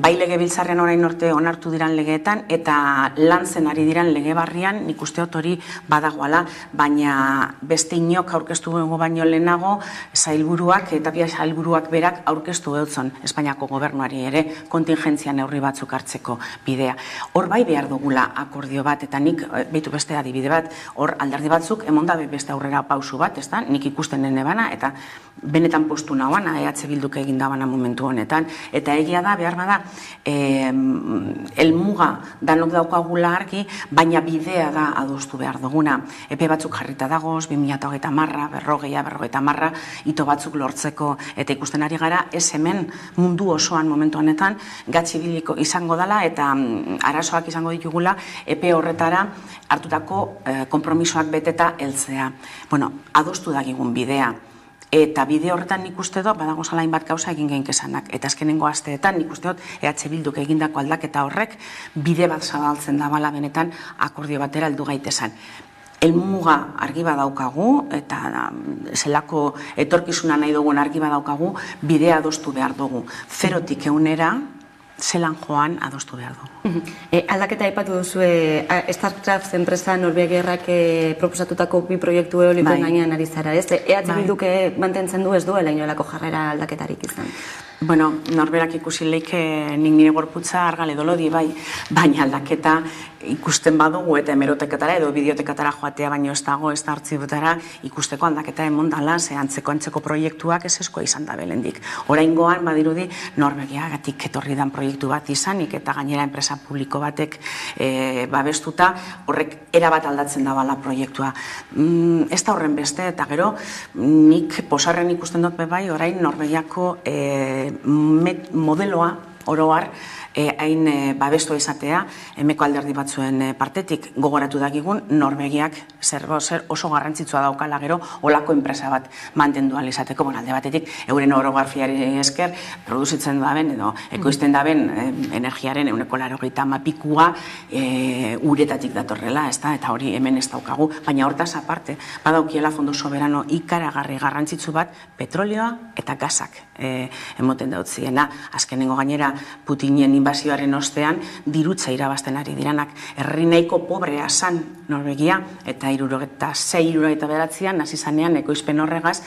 bai legebiltzarrean orain norte onartu diran legeetan eta lantzen ari diran lege barrian nik uste dut hori badagoala, baina beste inok aurkeztu dugu baino lehenago sailburuak eta sailburuak berak aurkeztu dutzen Espainiako gobernuari ere kontingentzia neurri batzuk hartzeko bidea. Hor bai behar dugula akordio bat eta nik behitu beste adibide bat, hor alderdi batzuk emondabe beste aurrera pausu bat, ez da, nik ikusten nene bana eta benetan postu nagoan, EH Bilduk egin dabana momentu honetan. Eta egia da, behar bada, helmuga danok daukagula argi, baina bidea da adostu behar duguna. Epe batzuk jarrita dagoz, 2030, 40, ito batzuk lortzeko, eta ikusten ari gara, ez hemen mundu osoan momentu honetan, gatzi biliko izango dela, eta arazoak izango ditugula, epe horretara hartutako konpromisoak beteta heltzea. Bueno, adostu dagigun bidea. Eta bide horretan nik uste dut, badago zalain bat gauza egin gehin kesanak. Eta azkenengo asteetan nik uste dut, EH Bilduk egindako aldaketa horrek, bide bat zabaltzen da bala benetan akordio batera heldu gaitesan. Helmuga argi badaukagu, eta zelako etorkizuna nahi dugun argi badaukagu, bidea adostu behar dugu. 0-100 zelan joan adostu behar dugu. Aldaketa aipatu duzu, Starcraft enpresa Norvegiarrak proposatutako bi proiektu eolikoen gainean ari zara, ez? Bilduk mantentzen du ez duela inolako jarrera aldaketarik izan. Bueno, norberak ikusi leike nik nire gorputza argal edo lodi bai, baina aldaketa ikusten badugu eta hemerotekatara edo bideotekatara joatea baino ez dago, ez da artzibutara ikusteko aldaketa emondala, ze antzeko proiektuak ez eskoa izan da belendik. Oraingoan badirudi Norvegiagatik etorri dan proiektu bat izanik eta gainera enpresa publiko batek babestuta horrek erabat aldatzen da bala proiektua. Ez da horren beste eta gero nik posarren ikusten dut bebai orain Norvegiako modeloa oroar hain babestua izatea, emeko alderdi batzuen partetik gogoratu dakigun, Norvegiak zer oso garrantzitsua daukala gero olako enpresa bat mantendu izateko, alde batetik euren orografiari esker produzitzen daben edo ekoizten daben energiaren 80% pikua uretatik datorrela, eta hori hemen ez daukagu, baina hortaz aparte badaukiela fondo soberano ikaragarri garrantzitsu bat petrolioa eta gasak emoten dautziena. Azkenengo gainera Putinen inbasioaren ostean dirutza irabazten ari diranak. Herri nahiko pobrea zan Norvegia eta 76-79an hasi zanean ekoizpen horregaz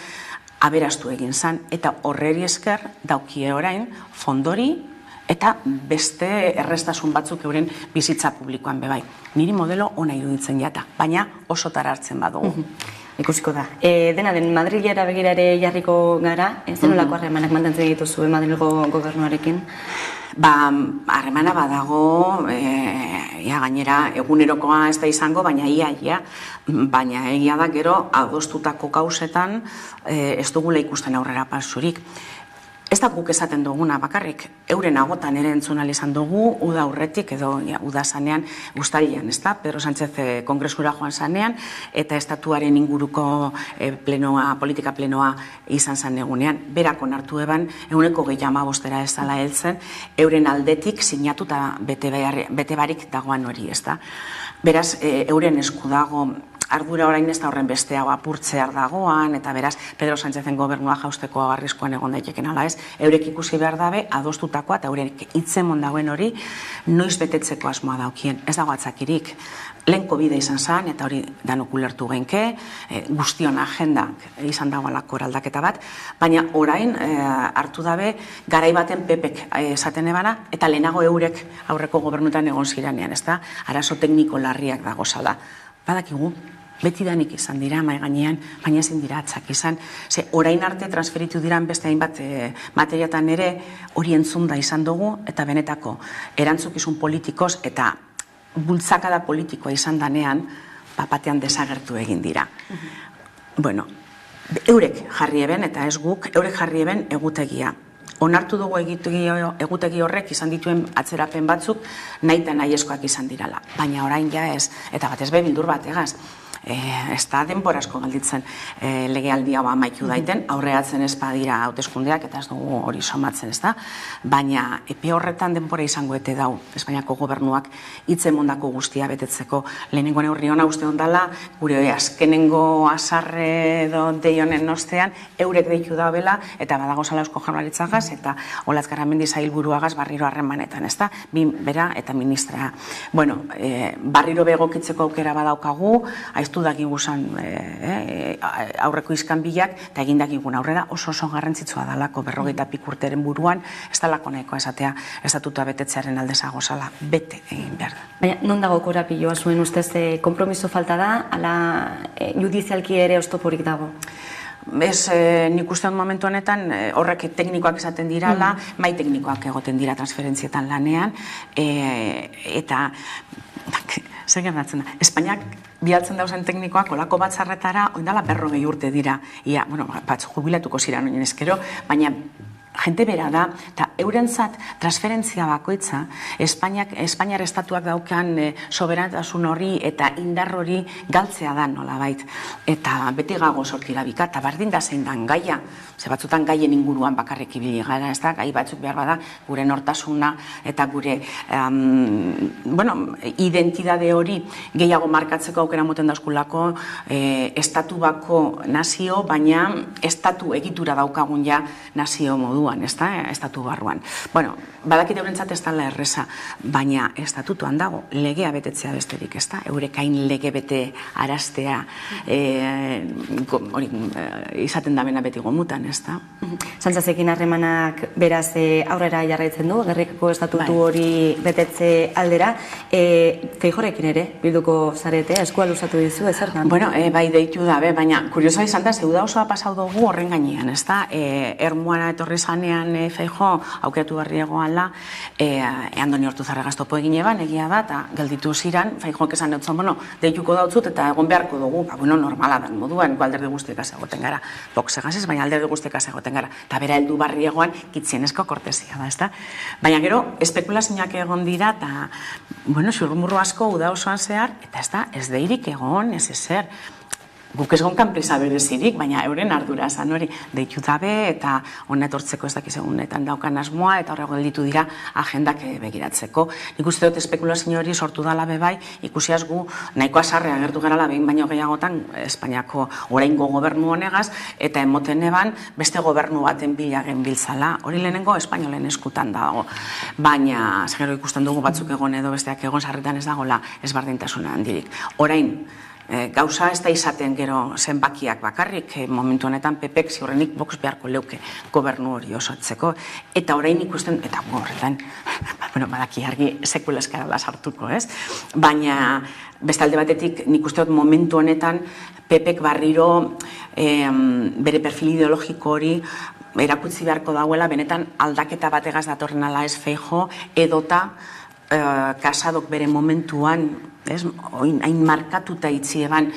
aberastu egin zan eta horreri esker daukie orain fondori eta beste errestasun batzuk euren bizitza publikoan bebai. Niri modelo ona iruditzen jata, baina oso hartzen badugu. Ikusiko da. Dena den, Madrilera begira ere jarriko gara, zenolako harremanak mantentzen dituzu Madrilgo gobernuarekin? Harremana badago, gainera egunerokoa ez da izango, baina ia, baina egia da gero adostutako gauzetan ez dugula ikusten aurrera pausurik. Ez da guk esaten duguna bakarrik, euren agotan ere entzun izan dugu, uda aurretik edo uda zanean uztailean, ez da? Pedro Sánchez kongresura joan zanean, eta estatuaren inguruko politika plenoa izan zan egunean. Berak onartu eban, 125 ez dala heltzen, euren aldetik sinatuta bete barik dagoan hori, ez da? Beraz, euren esku dago, ardura orain ez da horren besteago apurtzear dagoan, eta beraz, Pedro Sánchezen gobernua jausteko arriskuan egon daiteken ala ez, eurek ikusi behar dabe, adostutakoa, eta eurek itzemon dagoen hori, noiz betetzeko asmoa daukien, ez dago atzakirik. Lehen COVID izan zen, eta hori danok ulertu genke, guztion agendak izan dagoalako eraldaketa bat, baina orain hartu dabe, garai baten pepek esaten ebana, eta lehenago eurek aurreko gobernutan egon ziranean, ez da? Arazo tekniko larriak dago zala. Badakigu, betidanik izan dira mai gainean, baina ezin dira atzak izan. Ze orain arte transferitu diran beste hainbat materiatan ere hori entzunda izan dugu eta benetako erantzukizun politikoz eta bultzakada politikoa izan danean batean desagertu egin dira. Bueno, eurek jarri eben eta ez guk, eurek jarri eben egutegia. Onartu dugu egutegi horrek izan dituen atzerapen batzuk nahi eta nahiezkoak izan dirala. Baina orain ja ez, eta batez be bildur bat egaz. Ez da denborazko galditzen legealdi hau amaitu daiten, aurreatzen ez badira hauteskundeak eta ez dugu hori somatzen, ez da? Baina epe horretan denbora izango ete dau Espainiako gobernuak hitzemondako guztia betetzeko. Lehenengo neurri ona uste ondala, gure azkenengo azarre deionen ostean, eurek deitu dabela eta badago zala Eusko Jaurlaritzagaz eta Olatz Garamendi sailburuagaz barriro harremanetan, ez da? Bera eta ministra. Bueno, barriro begokitzeko aukera badaukagu, aiztu dakiguzan aurreko iskanbilak eta egin dakigun aurrera oso garrantzitsua dalako 40 urteren buruan, ez dalako nahikoa esatea estatutua betetzearen aldezago zala, bete egin behar da. Baina, non dago korapiloa zuen ustez, konpromiso falta da, ala judizialki ere oztoporik dago? Ez, nik uste momentu honetan horrek teknikoak esaten dirala, mai teknikoak egoten dira transferentzietan lanean, eta zer gertatzen da, Espainiak bialtzen dauzen teknikoak olako batzarretara oindala 40 urte dira, ia, bueno, batzu jubilatuko ziren oinen ezkero, baina jente bera da, eta eurentzat transferentzia bakoitza, Espainiar estatuak daukan soberanotasun hori eta indar hori galtzea da nolabait. Eta beti gago sortira bika, eta bardin da zein dan gaia, ze batzutan gaien inguruan bakarrik ibili gara, ez da, gai batzuk behar bada, gure nortasuna eta gure identidade hori gehiago markatzeko aukera moten dauzkulako estatu bako nazio, baina estatu egitura daukagun ja nazio moduan. moduan, estatu barruan. Bueno, badakit eurentzat ez dela erreza, baina estatutuan dago, legea betetzea besterik, eurekain lege bete araztea izaten da bena beti gomutan, Santzazekin harremanak beraz aurrera jarraitzen du, Gernikako estatutu hori betetze aldera, Feijórekin ere, bilduko zarete, eskua luzatu dizu, ezertan? Bueno, bai deitu dabe, baina kuriosoa izan da, zeuda osoa pasau dugu horren gainean, Ermuara etorri zanean Feijó aukeratu barriegoala, Andoni Ortuzarrega Gaztopo egin eban, egia da, eta gelditu ziran, Feijók esan dutzen, deituko dautzut eta egon beharko dugu, normala den moduan, alderdi guztiekaz egoten gara, boxegaz ez, baina alderdi guztiekaz egoten gara, eta bera heldu barriegoan kitzienezko kortesia da, baina gero, espekulazioak egon dira, eta, xurrumurru asko uda osoan zehar, eta ez deirik egon, ez ezer, guk ez gonkan prisa berezirik, baina euren ardura esan hori deitu dabe eta hona etortzeko ez dakiz egunetan daukan asmoa eta horrego gelditu dira agendak begiratzeko. Nik uste dut espekulazio hori sortu dala bebai, ikusiaz gu nahiko asarre agertu garala behin baino gehiagotan Espainiako oraingo gobernu honegaz eta emoten eban beste gobernu baten bila genbiltzala. Hori lehenengo espainolen eskutan dago. Baina, gero ikusten dugu batzuk egon edo besteak egon sarritan ez dagoela ezberdintasuna handirik. Orain, gauza ez da izaten gero zenbakiak bakarrik, momentu honetan PPek ziurrenik box beharko leuke gobernu hori osatzeko, eta orain ikusten, eta horretan, badaki argi sekula eskarala sartuko, ez? Baina, bestalde batetik nik uste dut momentu honetan PPek barriro bere perfil ideologiko hori erakutsi beharko dagoela, benetan aldaketa bategaz datorren ala ez Feijó, edota Kasadok bere momentuan, hain markatuta itzi eban,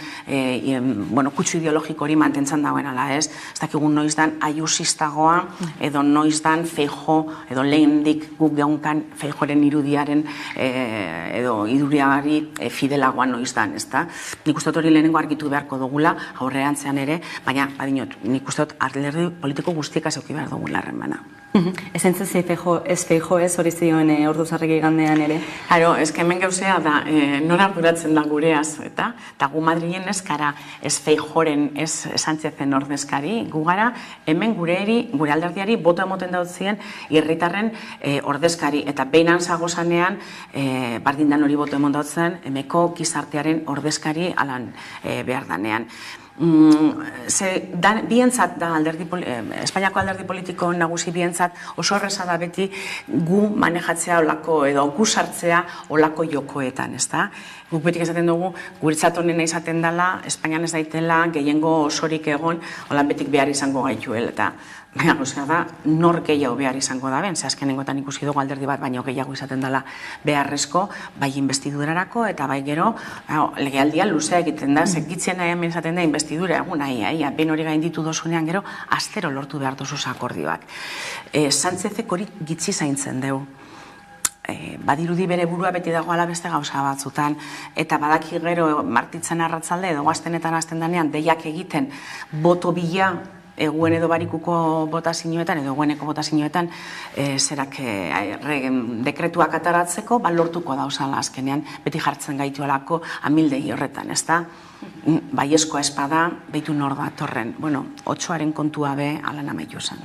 kutsu ideologiko hori mantentzan dagoen ala ez, ez dakigun noiz dan aiusistagoa, edo noiz dan Feijó, edo lehendik guk geunkan Feijóren irudiaren, edo iduriagari fidelagoa noiz dan, ez da? Nik uste hori lehenengo argitu beharko dugula, aurrean zean ere, baina, badinot, nik uste alderdi politiko guztiek azeuki behar dugula errenbana. Ez entzuz ez Feijó ez hori zioen Ortuzarregi gandean ere? Haro, ez hemen gauzea da, nora arduratzen da gureaz, eta gu Madrilen ez gara ez Feijóren, ez Sánchezen ordezkari, gu gara hemen gure alderdiari boto emoten dautzien herritarren ordezkari, eta behinan zagozanean bardindan hori boto emon dautzen, hemeko gizartearen ordezkari alan behar danean. Bientzat da Espainiako alderdi politiko nagusi bientzat oso erreza da beti gu manejatzea olako edo gu sartzea olako jokoetan, ez da? Guk betik esaten dugu, guretzat honena izaten dela, Espainian ez daitela gehiengo osorik egon, holan betik behar izango gaituel, eta da, nor gehiago behar izango da ben, ze azkenengotan ikusi dugu alderdi bat baino gehiago izaten dela beharrezko, bai inbestidurarako, eta bai gero, legealdia luzea egiten da, segitzen hemen izaten da inbestidura, ben hori gainditu dozunean gero, astero lortu behar dozuz akordioak. Sánchezek hori gitzi zaintzen deu. Badirudi bere burua beti dagoala beste gauza batzutan, eta badaki gero martitzen arratzalde edo gaztenetan hasten danean deiak egiten boto bila eguen edo barikuko botazioetan edo egueneko botazioetan zerak dekretuak ataratzeko lortuko dauzala azkenean beti jartzen gaituelako amildegi horretan, ez da? Baiezkoa espada, behitu nor da torren. Bueno, 8aren kontua be alan amaitu zen.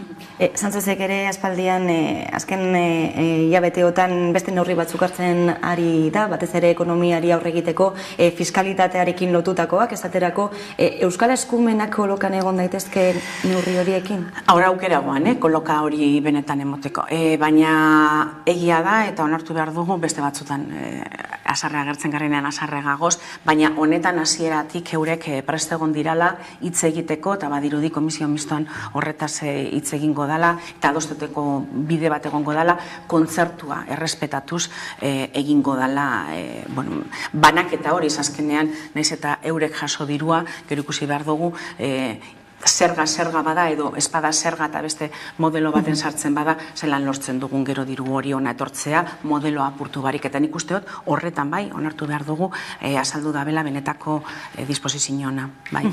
Sánchezek ere aspaldian azken hilabeteotan beste neurri batzuk hartzen ari da, batez ere ekonomiari aurre egiteko fiskalitatearekin lotutakoak, esaterako Euskal eskumenak kolokan egon daitezke neurri horiekin? Aurra aukeragoan, koloka hori benetan emoteko. Baina egia da eta onartu behar dugu beste batzutan asarre agertzen garenean asarre gagoz, baina honetan hasieratik eurek prest egon dirala hitz egiteko, eta badirudi komisio mistoan horretaz hitz egingo dala, eta adosteteko bide bat egongo dala, kontzertua errespetatuz egingo dala, banaketa hori azkenean, naiz eta eurek jaso dirua, gero ikusi behar dugu, zerga bada edo espada zerga eta beste modelo baten sartzen bada, zelan lortzen dugun gero diru hori ona etortzea, modelo apurtu barik, eta nik uste dut horretan bai, onartu behar dugu, azaldu dabela benetako disposizio ona, bai.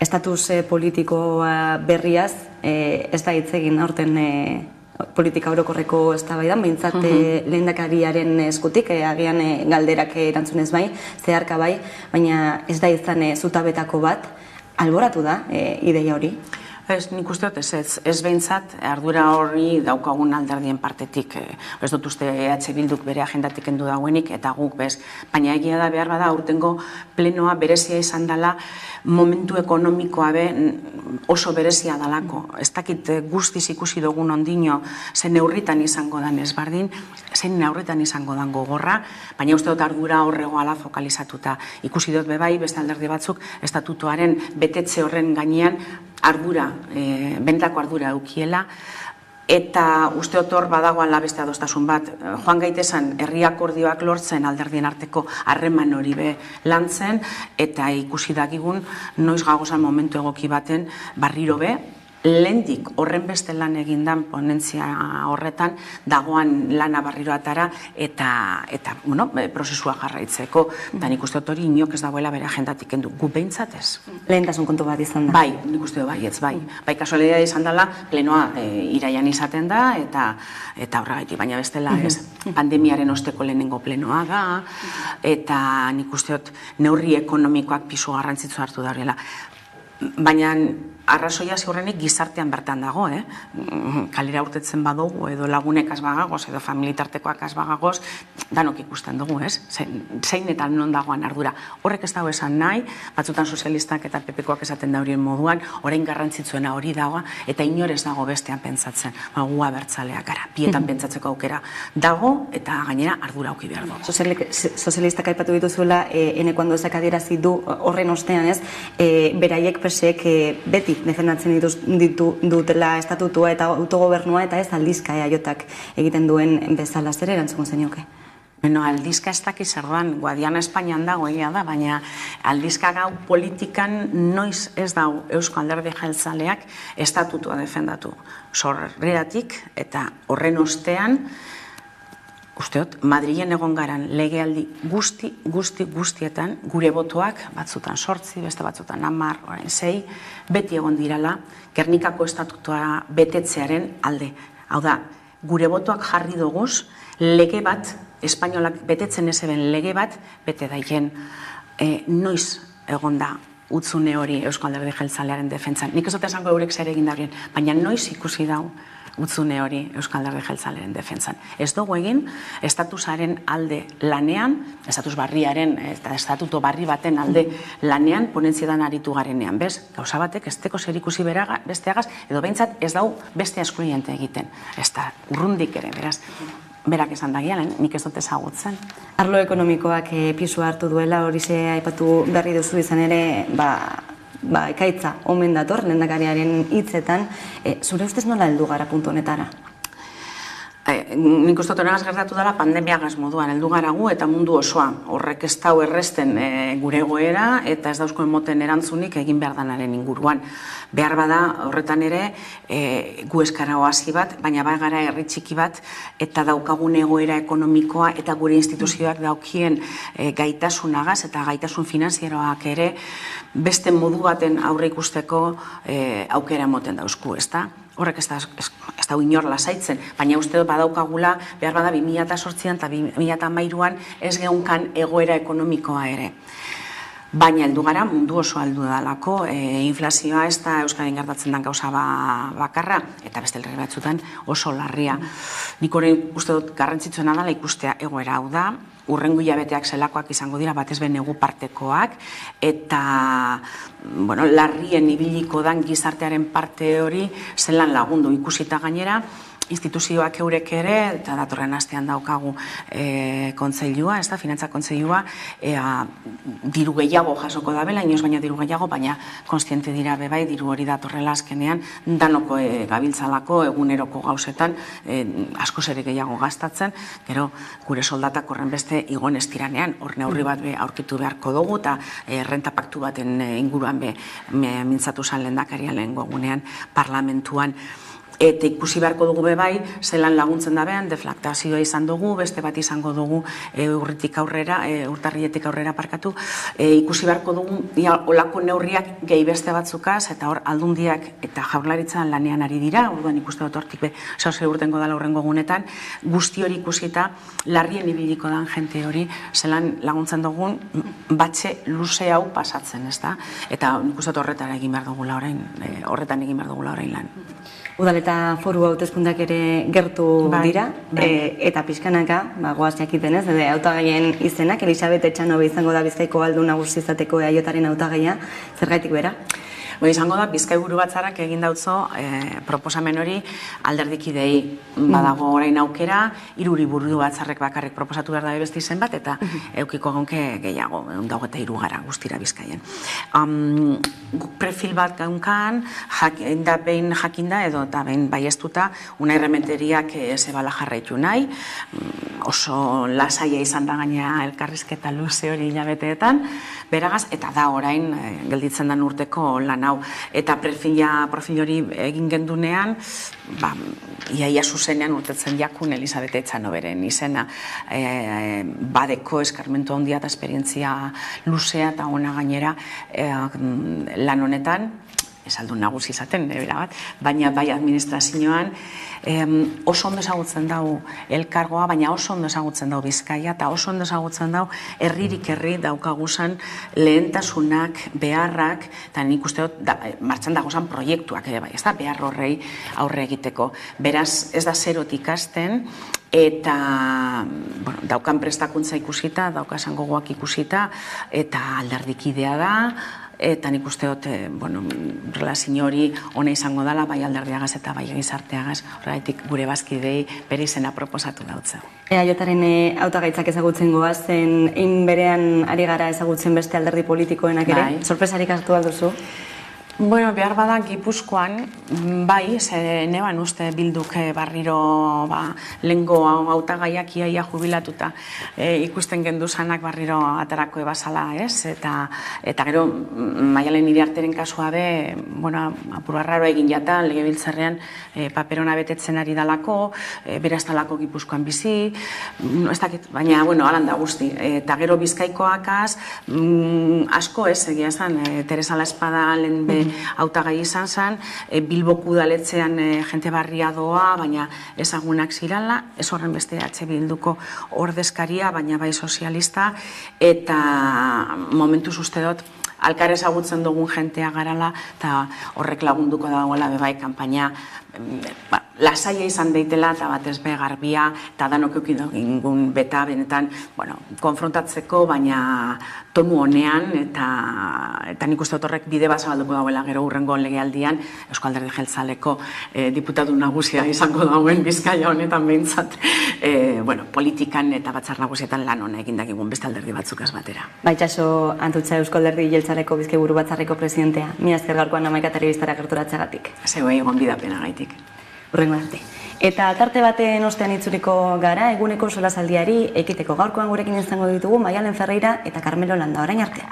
Estatus politikoa berriaz, ez da hitz egin aurten politika orokorreko eztabaidan, behintzat lehendakariaren eskutik, agian galderak erantzunez bai, zeharka bai, baina ez da izan zutabetako bat. Alboratu da ideia hori? Ez, nik uste dut ez behintzat ardura hori daukagun alderdien partetik. Ez dut uste EH Bilduk bere agendatik kendu dauenik eta guk bez. Baina egia da behar bada aurtengo plenoa berezia izan dela momentu ekonomikoa oso berezia dalako. Ez dakit guztiz ikusi dugun ondino zen neurritan izango dan ezbardin, zen neurritan izango dan gogorra, baina uste dut ardura horregoala fokalizatuta. Ikusi dut bebai, beste alderdi batzuk, estatutuaren betetze horren gainean ardura, bentako ardura eukiela, eta uste otor badagoala beste adostasun bat. Joan gaitesan herri akordioak lortzen alderdien arteko harreman hori be lantzen, eta ikusi dakigun noiz gagozan momentu egoki baten barriro be, lehendik horren beste lan egindan ponentzia horretan dagoan lana barriro atara eta prozesua jarraitzeko. Da nik uste hori inok ez dagoela bere agendatik kendu. Gu behintzat ez. Lehentasun kontu bat izan da. Bai, nik uste baietz, bai. Bai, kasualidea izan dela, plenoa iraian izaten da eta horregaitik, baina bestela ez. Pandemiaren osteko lehenengo plenoa da, eta nik uste neurri ekonomikoak pisu garrantzitsu hartu da horrela. Baina arrazoia ziurrenik gizartean bertan dago, kalera urtetzen badugu, edo lagunek azbagagoz, edo familitartekoak azbagagoz, danok ikusten dugu, ez? Zein eta non dagoan ardura. Horrek ez dago esan nahi, batzutan sozialistak eta PPkoak esaten da horien moduan, orain garrantzitsuena hori dagoa, eta inorez dago bestean pentsatzen. Gu abertzaleak gara, bietan pentsatzeko aukera dago, eta gainera ardura auki behar du. Sozialistak aipatu dituzuela, eneko handozak adierazi du horren ostean, ez? Beraiek pesek beti defendatzen dutela estatutua eta autogobernua eta ez aldizka eaiotak egiten duen bezala, zer erantzun zenioke? Aldizka ez dakiz erdoan, Guadiana Espainian dago egia da, baina aldizka gau politikan noiz ez dau Eusko Alderdi Jeltzaleak estatutua defendatu. Sorreratik eta horren ostean, usteot, Madrilen egon garan legealdi guztietan gure botoak, batzutan 8, beste batzutan 10, orain 6, beti egon dirala Gernikako estatutua betetzearen alde. Hau da, gure botoak jarri doguz, lege bat, espainolak betetzen ezeben lege bat, bete daien noiz egon da utzune hori Eusko Alderdi Jeltzalearen defentsan. Nik ez dut esango eurek zer egin darien, baina noiz ikusi dau utzune hori Euskal Alderdi Jeltzalearen defentsan. Ez dugu egin, estatusaren alde lanean, estatus barriaren eta estatuto barri baten alde lanean, ponentzietan aritu garenean, bez? Gauza batek, ez teko zer ikusi besteagaz, edo behintzat ez dau beste eskluiente egiten. Ez da, urrundik ere, beraz, berak esan dagialen, nik ez dut ezagutzen. Arlo ekonomikoak pisu hartu duela, hori ze aipatu berri duzu izan ere, ekaitza omen dator, lehendakariaren hitzetan, zure ustez nola heldu gara puntu honetara? Nik uste honegaz gertatu dela pandemiagaz moduan heldu gara gu eta mundu osoa. Horrek ez dau erresten gure egoera eta ez dauzko emoten erantzunik egin behar danaren inguruan. Behar bada horretan ere gu eskara oasi bat, baina bai gara herri txiki bat eta daukagun egoera ekonomikoa eta gure instituzioak daukien gaitasunagaz eta gaitasun finanzieroak ere beste modu baten aurre ikusteko aukera emoten dauzku, ezta? Horrek ez da inor lasaitzen, baina uste dut badaukagula behar bada 2008an eta 2013an ez geunkan egoera ekonomikoa ere. Baina heldu gara mundu oso heldu dalako, inflazioa ez da Euskadin gertatzen den gauza bakarra, eta beste herri batzutan oso larria. Nik hori uste dut garrantzitsuena dela ikustea egoera hau da, urrengo hilabeteak zelakoak izango dira, batez be negu partekoak, eta larrien ibiliko dan gizartearen parte hori zelan lagundu ikusita gainera, instituzioak eurek ere, eta datorren astean daukagu kontseilua, ez da, finantza kontseilua, diru gehiago jasoko da bela, inoz baina diru gehiago, baina konstiente dira bebai, diru hori datorrela azkenean, danoko gabiltzalako, eguneroko gauzetan, askoz ere gehiago gastatzen, gero gure soldatak horren beste igon ez tiranean, hor neurri bat aurkitu beharko dugu, eta renta paktu baten inguruan mintzatu zan lehendakaria lehengo egunean parlamentuan. eta ikusi beharko dugu bebai, zelan laguntzen dabean, deflaktazioa izan dugu, beste bat izango dugu urtarrietik aurrera parkatu, ikusi beharko dugu, olako neurriak gehi beste batzukaz, eta hor aldundiak eta jaurlaritzan lanean ari dira, orduan ikuste dut hortik zehose urtengo dala horrengo gunetan, guzti hori ikusita, larrien ibiliko dan jente hori, zelan laguntzen dugun, batxe luze hau pasatzen, ez da? Eta ikuste dut horretan egin behar dugula orain lan. Udal eta foru hauteskundeak ere gertu dira, eta pixkanaka, goaz jakiten ez, hautagaien izenak, Elisabet Etxanobe izango da Bizkaiko aldun nagusi izateko EAJaren hautagaia, zergaitik bera? Izango da, Bizkai buru batzarrak egin dautzo proposamen hori alderdikidei badago orain aukera, 3 buru batzarrek bakarrik proposatu behar da beste izen bat, eta eukiko gonke gehiago, 123 gara guztira Bizkaien. Perfil bat gaunkan, behin jakinda edo eta behin baiestuta, Unai Rementeriak zebala jarraitu nahi, oso lasaia izan da gaina elkarrizketa luze hori hilabeteetan, beragaz, eta da orain gelditzen den urteko lan hau, eta profil hori egin gendunean, iaia zuzenean urtetzen jakun Elisabet Etxanoberen izena, badeko eskarmentu handia eta esperientzia luzea eta ona gainera lan honetan, esaldun nagusi izaten, baina bai administrazioan oso ondo ezagutzen dau elkargoa, baina oso ondo ezagutzen dau Bizkaia, eta oso ondo ezagutzen dau herririk herri daukaguzan lehentasunak, beharrak, eta nik uste dut martxan dagozan proiektuak ere bai, ez da, behar horrei aurre egiteko. Beraz, ez da zerotik hasten, eta daukan prestakuntza ikusita, daukasan gogoak ikusita, eta alderdikidea da, eta nik uste dut, relazio hori ona izango dela, bai alderdiagaz eta bai gizarteagaz, horregatik gure bazkidei bere izena proposatu dautza. EAJaren hautagaitzak ezagutzen goazen, egin berean ari gara ezagutzen beste alderdi politikoenak ere, sorpresarik hartu alduzu? Behar bada Gipuzkoan, bai, neban uste Bilduk barriro lehengo hautagaiak iaia jubilatuta ikusten genduzanak barriro atarako ebazala, ez? Eta gero, Maialen Iriarteren kasua be, apur arraro egin jatan, legebiltzarrean paperona betetzen ari dalako, beraz talako Gipuzkoan bizi, ez dakit, baina, alan da guzti. Eta gero Bizkaikoakaz, asko ez, egia esan, Teresa La Espada lehen be hautagai izan zen, Bilboku udaletzean jente barria doa, baina ezagunak zirala, ez horren beste Bilduko ordezkaria, baina bai sozialista, eta momentuz uste dut, alkar ezagutzen dugun jentea garala, eta horrek lagunduko dagoela bebai kanpaina, lasaia izan deitela, eta batez be garbia, eta danok eukidogingun beta, benetan, konfrontatzeko, baina tonu honean, eta nik uste horrek bide bat zabalduko dagoela gero hurrengo legealdian, Eusko Alderdi Jeltzaleko diputatu nagusia izango dagoen Bizkaia honetan behintzat, politikan eta batzar nagusietan lan hona egin dakigun beste alderdi batzukaz batera. Baitxaso Antutza Eusko Alderdi Jeltzaleko Bizkai buru batzarreko presidentea, mila esker gaurkoan Hamaika telebistara gerturatzeagatik. Zeuei gonbidapena gaitik. Hurrengo arte. Eta tarte baten ostean itzuliko gara, eguneko solasaldiari ekiteko gaurkoan gurekin izango ditugu Maialen Ferreira eta Carmelo Landa, orain artea.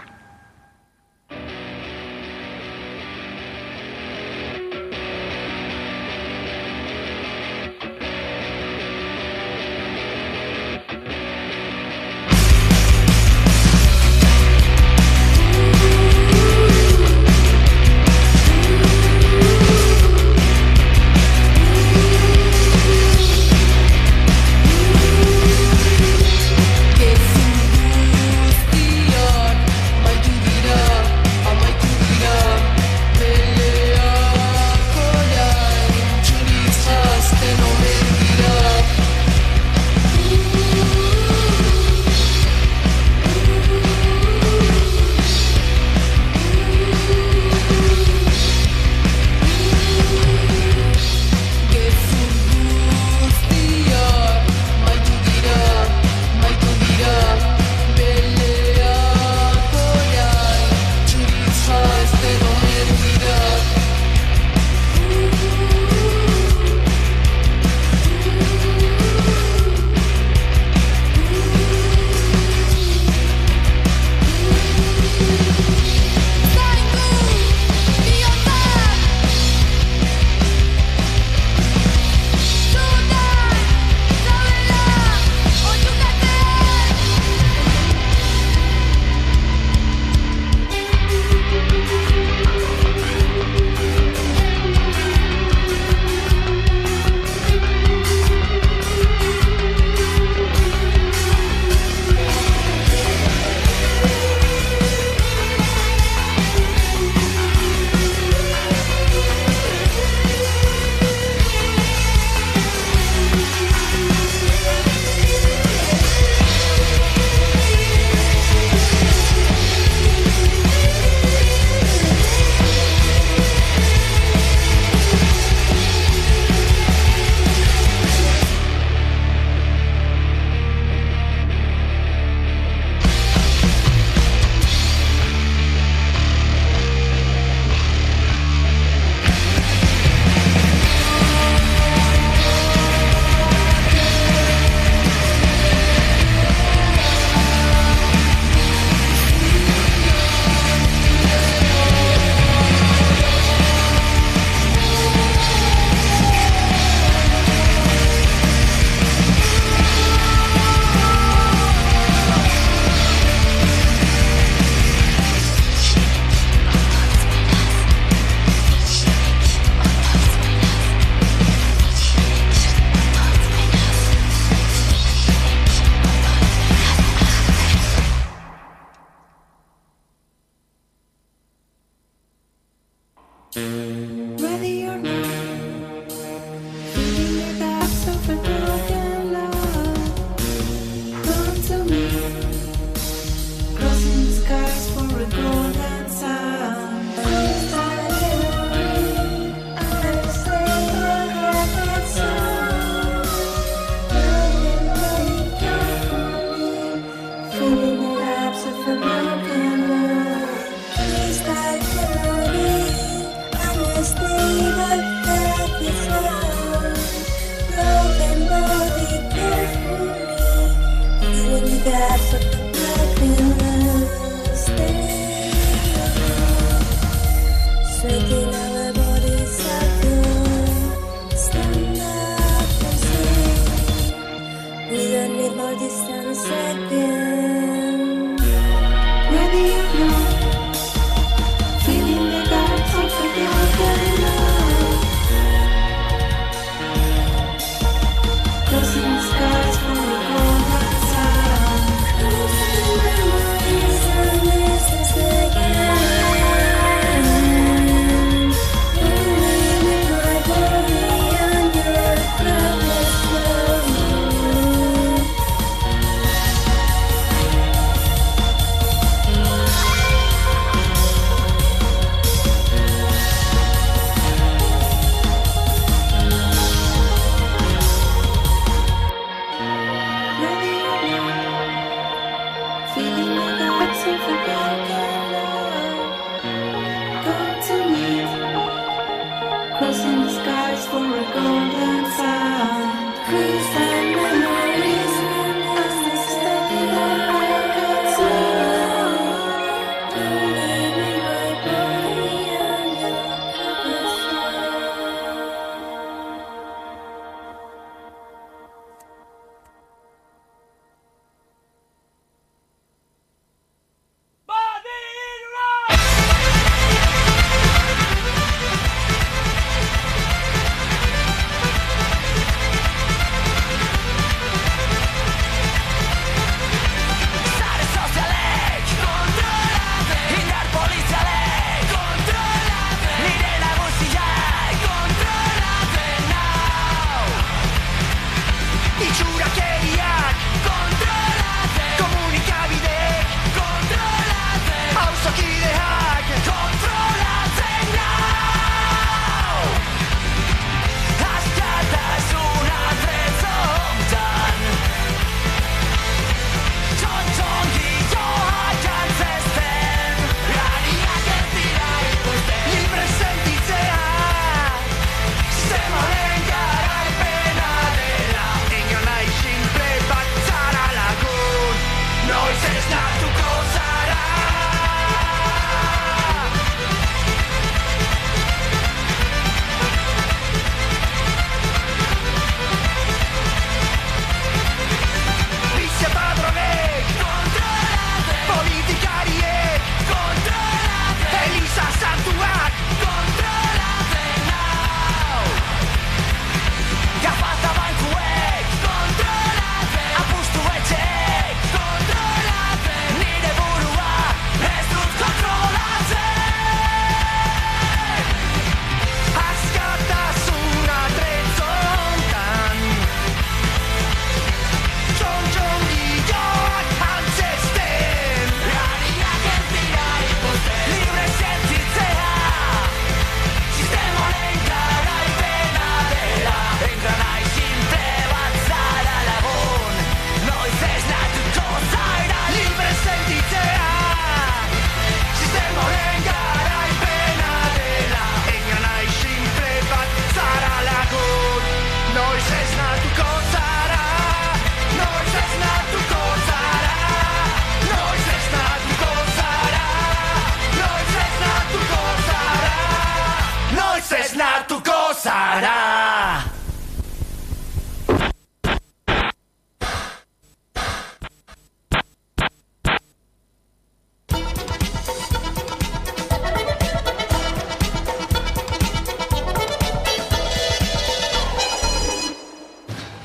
zara.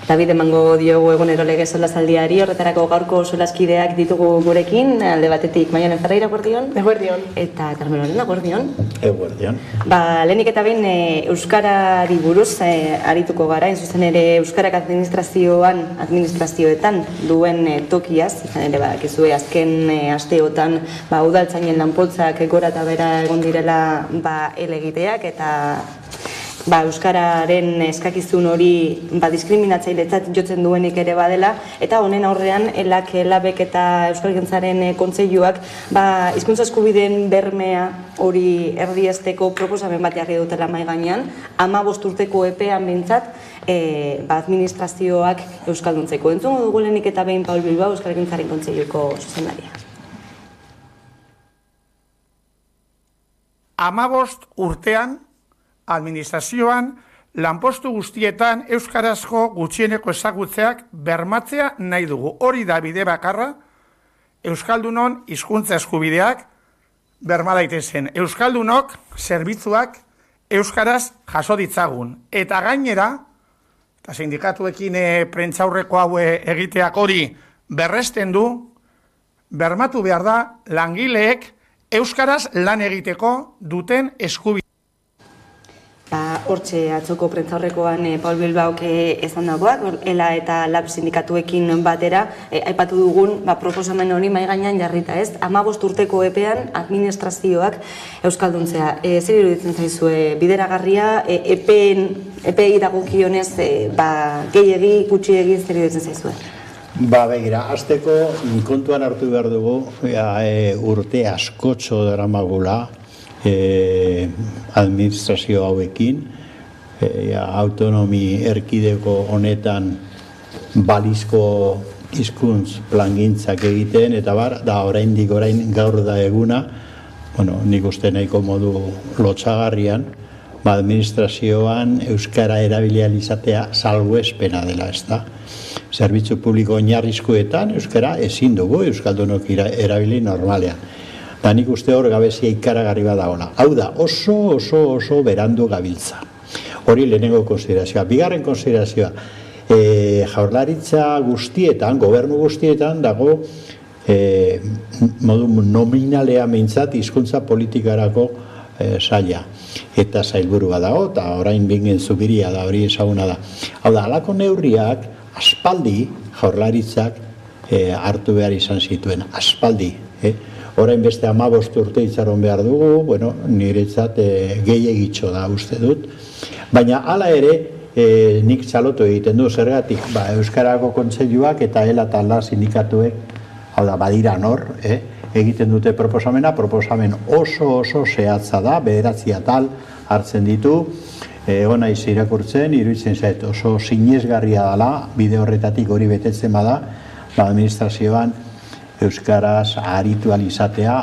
David, emango diogu egunero lege solasaldiari, horretarako gaurko solaskideak ditugu gurekin, alde batetik Maialen Ferreira, eguerdion. Eguerdion. Eta Carmelo Lorena, eguerdion. Eguerdion. Lehenik eta behin Euskarari buruz arituko gara, zuzen ere Euskarak administrazioetan duen tokiaz, izan ere bakizue azken asteotan udaltzainen lanpoltzak gora eta bera egon direla elegiteak eta Euskararen eskakizun hori diskriminatzailetzat jotzen duenik ere badela, eta honen aurrean elabek eta Euskalgintzaren kontseiluak hizkuntza eskubideen bermea hori erdiesteko proposamen bat jarri dutela mahai gainean, 15 urteko epean behintzat administrazioak euskalduntzeko. Entzungo dugu lehenik eta behin Paul Bilbao, Euskalgintzaren kontseiluko zuzendaria. 15 urtean administrazioan lanpostu guztietan euskarazko gutxieneko ezagutzeak bermatzea nahi dugu. Hori da bide bakarra euskaldunon hizkuntza eskubideak berma daitezen. Euskaldunok zerbitzuak euskaraz jaso ditzagun. Eta gainera, eta sindikatuekin prentsaurreko hau egiteak hori berresten du, bermatu behar da langileek euskaraz lan egiteko duten eskubidea. Hortxe atzoko prentzaurrekoan Paul Bilbaok esan dagoak, ELA eta LAB sindikatuekin batera, aipatu dugun proposamen hori mahai gainean jarrita ez, 15 urteko epean administrazioak euskalduntzea. Zer iruditzen zaizue bideragarria, epei dagokionez gehiegi, gutxiegi zer iruditzen zaizue? Begira, hasteko kontuan hartu behar dugu urte askotxo daramagula administrazio hauekin, autonomi erkidego honetan balizko hizkuntz plangintzak egiten, eta da orain gaur da eguna, nik uste nahiko modu lotxagarrian, administrazioan euskara erabilial izatea salbuespena dela, ez da. Zerbitzu publiko oinarrizkoetan euskara ezin dugu euskaldunok erabili normalean. Da nik uste hor gabezia ikaragarri badagoela. Hau da, oso berandu gabiltza. Hori lehenengo konsiderazioa. Bigarren konsiderazioa, jaurlaritza guztietan, gobernu guztietan dago modu nominalea meintzat hizkuntza politikarako saila. Eta sailburua dago, eta orain bingen zubiria da, hori ezaguna da. Hau da, halako neurriak aspaldi jaurlaritzak hartu behar izan zituen, aspaldi. Orain beste 15 urte itxaron behar dugu, niretzat gehiegitxo da uste dut. Baina hala ere, nik txalotu egiten du, zergatik, Euskarako Kontseiluak eta ELA eta LA sindikatuek, hau da, badira nor, egiten dute proposamen oso zehatza da, 9 atal hartzen ditu, ona iz irakurtzen, iruditzen zait oso sinesgarria dela, bide horretatik hori betetzen bada, administrazioan euskaraz aritualizatea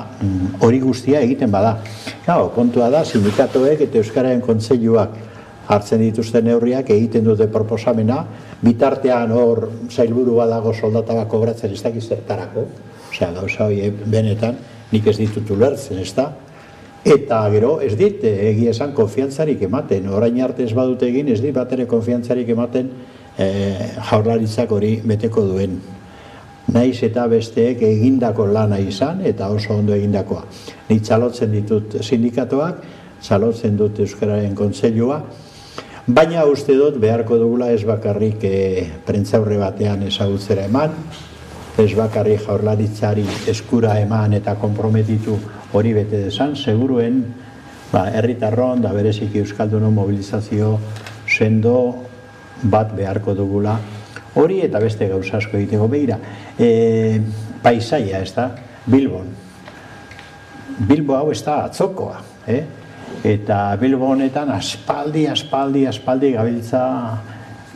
hori guztia egiten bada. Kontua da, sindikatuek eta Euskararen Kontseiluak hartzen dituzten neurriak egiten dute proposamena, bitartean hor sailburu badago soldata bat kobratzen ez dakiz zertarako, gauza hori benetan nik ez ditut ulertzen, ez da? Eta gero ez dit egia esan konfiantzarik ematen, orain arte ez badut egin, ez dit bat ere konfiantzarik ematen jaurlaritzak hori beteko duen. Naiz eta besteek egindako lana izan eta oso ondo egindakoa. Nik txalotzen ditut sindikatuak, txalotzen dut Euskararen Kontseilua, baina uste dut beharko dugula ez bakarrik prentzaurre batean ezagutzera eman, ez bakarrik jaurlaritzari eskura eman eta konprometitu hori bete desan, seguruen herritarron da bereziki Euskaldunon mobilizazio sendo bat beharko dugula hori eta beste gauza asko egiteko. Begira, paisaia, ez da, Bilbon. Bilbo hau ez da atzokoa, eta Bilbo honetan aspaldi gabiltza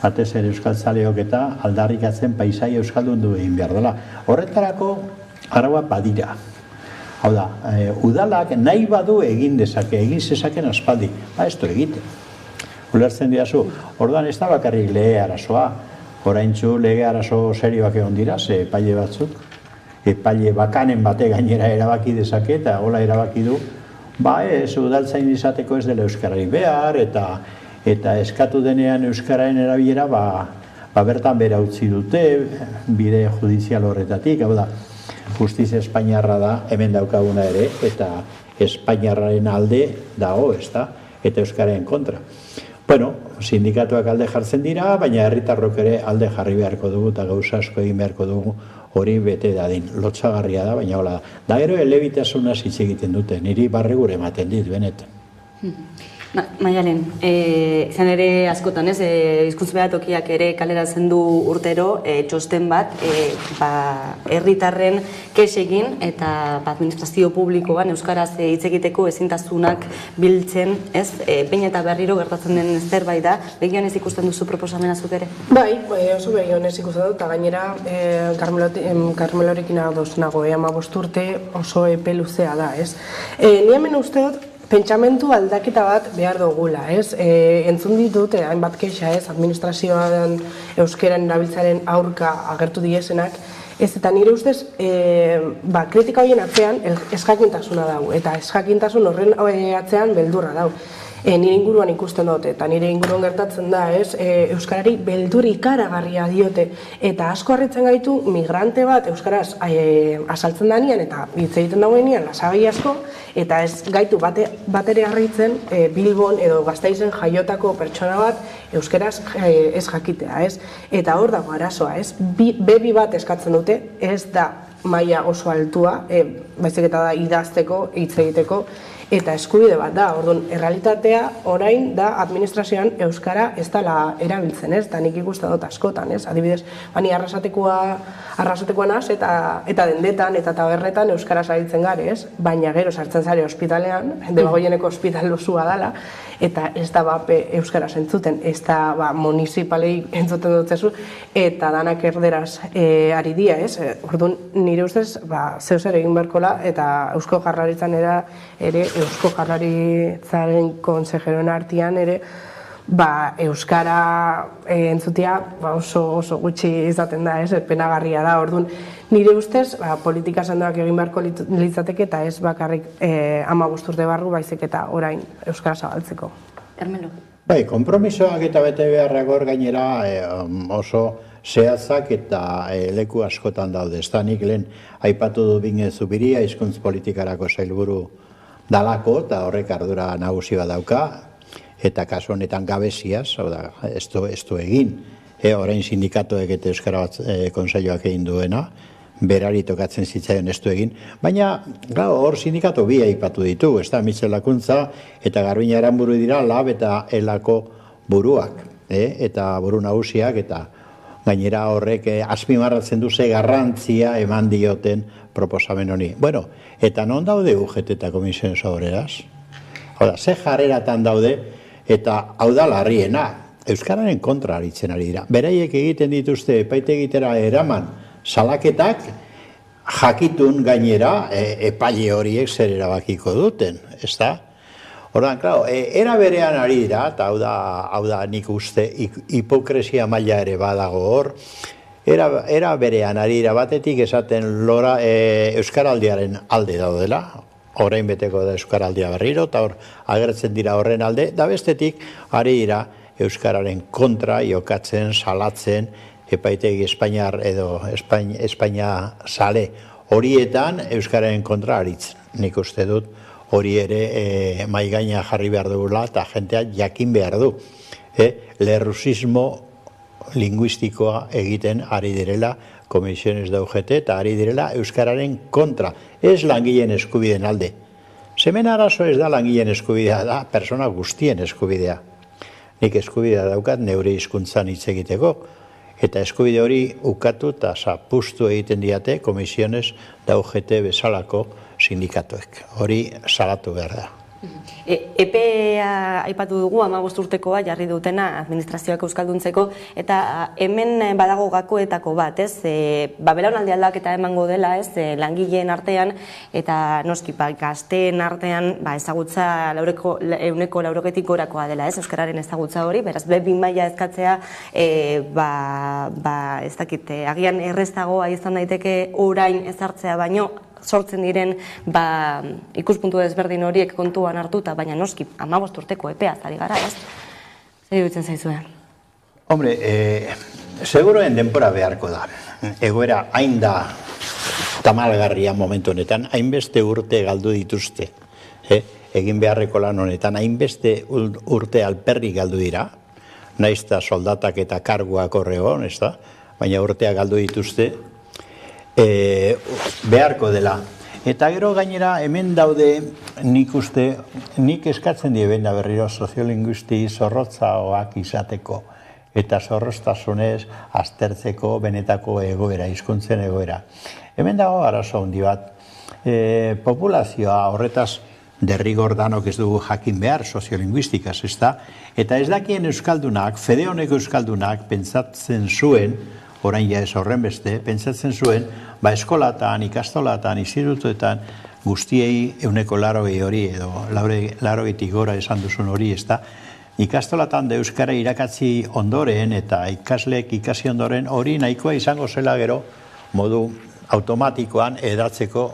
batez ere euskaltzaleok eta aldarrikatzen paisaia euskaldun du egin behar dela. Horretarako araua badira. Hau da, udalak nahi badu egin zezaken aspaldi, ez du egiten. Ulertzen diazu, orduan ez da bakarrik lege arazoa, oraintzu lege arazo serioak egon dira, ze epaile batzuk, epaile bakanen bate gainera erabaki dezake eta hola erabaki du, ez udaltzain izateko ez dela euskarari behar, eta eskatu denean euskararen erabilera bertan bera utzi dute, bide judizial horretatik, hau da, justizia espainiarra da hemen daukaguna ere, eta espainiarraren alde dago, ez da, eta euskararen kontra. Bueno, sindikatuak alde jartzen dira, baina herritarrok ere alde jarri beharko dugu eta gauza asko egin beharko dugu hori bete dadin. Lotxagarria da, baina hola da. Da gero elebitasuna hitz egiten dute, niri barregur ematen dit, benetan. Maialen, izan ere askotan ez, hizkuntz behatokiak ere kaleratzen du urtero txosten bat, herritarren kexegin eta administrazio publikoan euskaraz hitz egiteko ezintasunak biltzen, ez, behin eta berriro gertatzen den zerbait da, begionez ikusten duzu proposamena zuk ere? Bai, oso begionez ikusten dut, eta gainera Karmelorekin ados nago, 15 urte oso epe luzea da, ez. Ni hemen uste dut, pentsamentu aldaketa bat behar dugula, ez? Entzun ditut, hainbat kexa, ez? Administrazioan euskeran erabiltzaren aurka agertu diesenak, ez eta nire ustez, kritika horien atzean ezjakintasuna dago, eta ezjakintasun horren atzean beldurra dago. Nire inguruan ikusten dut, eta nire inguruan gertatzen da, ez? Euskarari beldur ikaragarria diote, eta asko harritzen gaitu migrante bat euskaraz azaltzen danean, eta hitz egiten dagoenean lasai asko, eta ez gaitu bat ere harritzen Bilbon edo Gasteizen jaiotako pertsona bat euskaraz ez jakitea, ez? Eta hor dago arazoa, ez? Bebi bat eskatzen dute, ez da maila oso altua, baizik eta da idazteko, hitz egiteko, eta eskubide bat da. Orduan, errealitatea orain da administrazioan euskara ez dela erabiltzen, ez? Da nik ikusten dut askotan, ez? Adibidez, bani arrasatekoa naz eta dendetan eta tabernetan euskara zabiltzen gare, ez? Baina gero sartzen zare ospitalean, Debagoieneko ospital osua dela, eta ez da euskara entzuten, ez da municipalei entzuten dutzezu, eta danak erderaz ari dia, ez? Orduan, nire ustez, zeu zer egin beharkola, eta Eusko Jaurlaritzan ere Eusko Jaurlaritzaren konsejeroen artean ere euskara entzutia oso gutxi izaten da, ez? Penagarria da. Orduan, nire ustez, politika sendoak egin beharko litzateke eta ez bakarrik 15 urte barru baizik eta orain euskara zabaltzeko. Ermelo. Bai, konpromisoak eta bete beharrak hor gainera oso zehatzak eta leku askotan daude. Ez da nik lehen aipatu du Bingen Zubiria, hizkuntz politikarako sailburu dalako, eta horrek ardura nagusi bat dauka, eta kasu honetan gabeziaz, ez du egin, orain sindikatuek eta Euskara Kontseiluak egin duena, berari tokatzen zitzaion ez du egin, baina hor sindikatu bi aipatu ditu, ez da Mitxel Lakuntza eta Garbina Aranburu dira lab eta elako buruak, eta buru nagusiak, eta gainera horrek azpimarratzen du ze garrantzia eman dioten proposamen honi. Bueno, eta non daude UGT eta Komisiones Obreras? Hau da, ze jarreratan daude, eta hau da larriena, euskararen kontra aritzen ari dira. Beraiek egiten dituzte epaitegitera eraman salaketak, jakitun gainera epaile horiek zer erabakiko duten, ez da? Ordan, klaro, era berean ari dira, eta hau da nik uste hipokresia maila ere badago hor, era berean ari dira batetik esaten euskaraldiaren alde daudela, orain beteko da euskaraldia berriro, eta hor agertzen dira horren alde, da bestetik ari dira euskararen kontra jokatzen, salatzen, epaitegi Espainiar edo Espainia sale horietan euskararen kontra aritzen. Nik uste dut hori ere mahai gaina jarri behar dugula eta jentea jakin behar du. Lerrusismo linguistikoa egiten ari direla Komisiones de UGT eta ari direla euskararen kontra. Ez langileen eskubideen alde. Hemen arazo ez da langileen eskubidea, da persona guztien eskubidea. Nik eskubidea daukat neure hizkuntzan hitz egiteko. Eta eskubide hori ukatu eta zapustu egiten diate Komisiones da UGT bezalako sindikatuek. Hori salatu behar da. EPEA aipatu dugu 15 urtekoa jarri dutena administrazioak euskalduntzeko, eta hemen badago gakoetako bat, ez? Belaunaldi aldaketa emango dela, ez? Langileen artean eta noski gazteen artean ezagutza 100% gorakoa dela, ez? Euskararen ezagutza hori, beraz B2 maila eskatzea ez dakit, agian errazagoa izan daiteke orain ezartzea baino sortzen diren ikuspuntu desberdin horiek kontuan hartuta, baina noski 15 urteko epea zari gara, ez? Zer iruditzen zaizue? Hombre, seguroen denbora beharko da. Egoera hain da tamalgarria momentu honetan, hainbeste urte galdu dituzte. Egin beharreko lan honetan, hainbeste urte alperri galdu dira, naiz eta soldatak eta karguak horregon, ez da? Baina urtea galdu dituzte, beharko dela. Eta gero gainera hemen daude nik eskatzen die benda berriro soziolinguisti zorrotzagoak izateko eta zorroztasunez aztertzeko benetako egoera, hizkuntzen egoera. Hemen dago arazo handi bat. Populazioa horretaz derrigor danok ez dugu jakin behar soziolinguistikaz, ez da? Eta ez dakien euskaldunak, fede honeko euskaldunak pentsatzen zuen, orain ja ez horren beste, pentsatzen zuen, eskolatan, ikastolatan, institutuetan, guztiei 180 hori, edo 80 gora esan duzun hori, ez da, ikastolatan da euskara irakatzi ondoren eta ikasleek ikasi ondoren hori nahikoa izango zela gero modu automatikoan edatzeko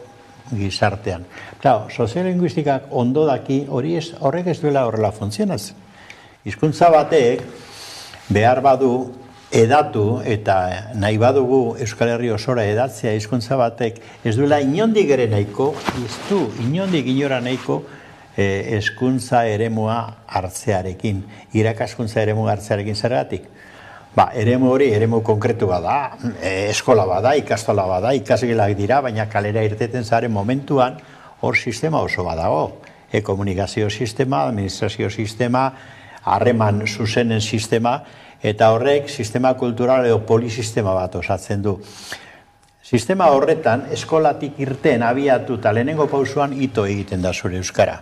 gizartean. Claro, soziolinguistikak ondo daki horrek ez duela horrela funtzionatzen. Hizkuntza batek behar badu edatu eta nahi badugu Euskal Herri osora edatzea hizkuntza batek ez duela inondik ere nahiko, ez du inondik inora nahiko hezkuntza eremua hartzearekin, irakaskuntza eremua hartzearekin zergatik. Eremu hori, eremu konkretu bada, eskola bada, ikastola bada, ikasgelak dira, baina kalera irteten zaren momentuan hor sistema oso badago. komunikazio sistema, administrazio sistema, harreman zuzenen sistema, eta horrek sistema kultural edo polisistema bat osatzen du. Sistema horretan, eskolatik irten abiatu eta lehenengo pausuan ito egiten da zure euskara.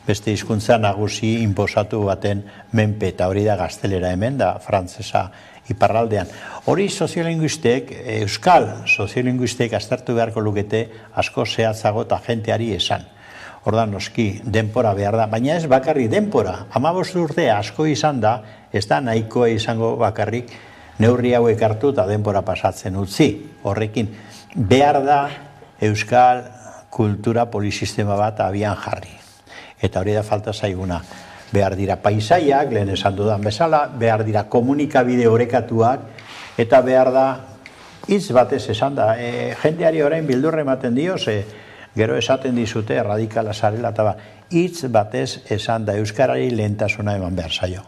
Beste hizkuntza nagusi inposatu baten menpe, eta hori da gaztelera hemen, da frantzesa iparraldean. Hori soziolinguistek, euskal soziolinguistek aztertu beharko lukete asko zehatzago eta jenteari esan. Ordan noski, denpora behar da, baina ez bakarrik denpora. 15 urte asko izan da, ez da nahikoa izango bakarrik neurri hauek hartu eta denpora pasatzen utzi. Horrekin, behar da euskal kultura polisistema bat abian jarri. Eta hori da falta zaiguna. Behar dira paisaiak, lehen esan dudan bezala, behar dira komunikabide orekatuak, eta behar da, hitz batez esan da, jendeari orain bildurre ematen dio, gero esaten dizute radikala zarela, eta hitz batez esan da euskarari lehentasuna eman behar zaio.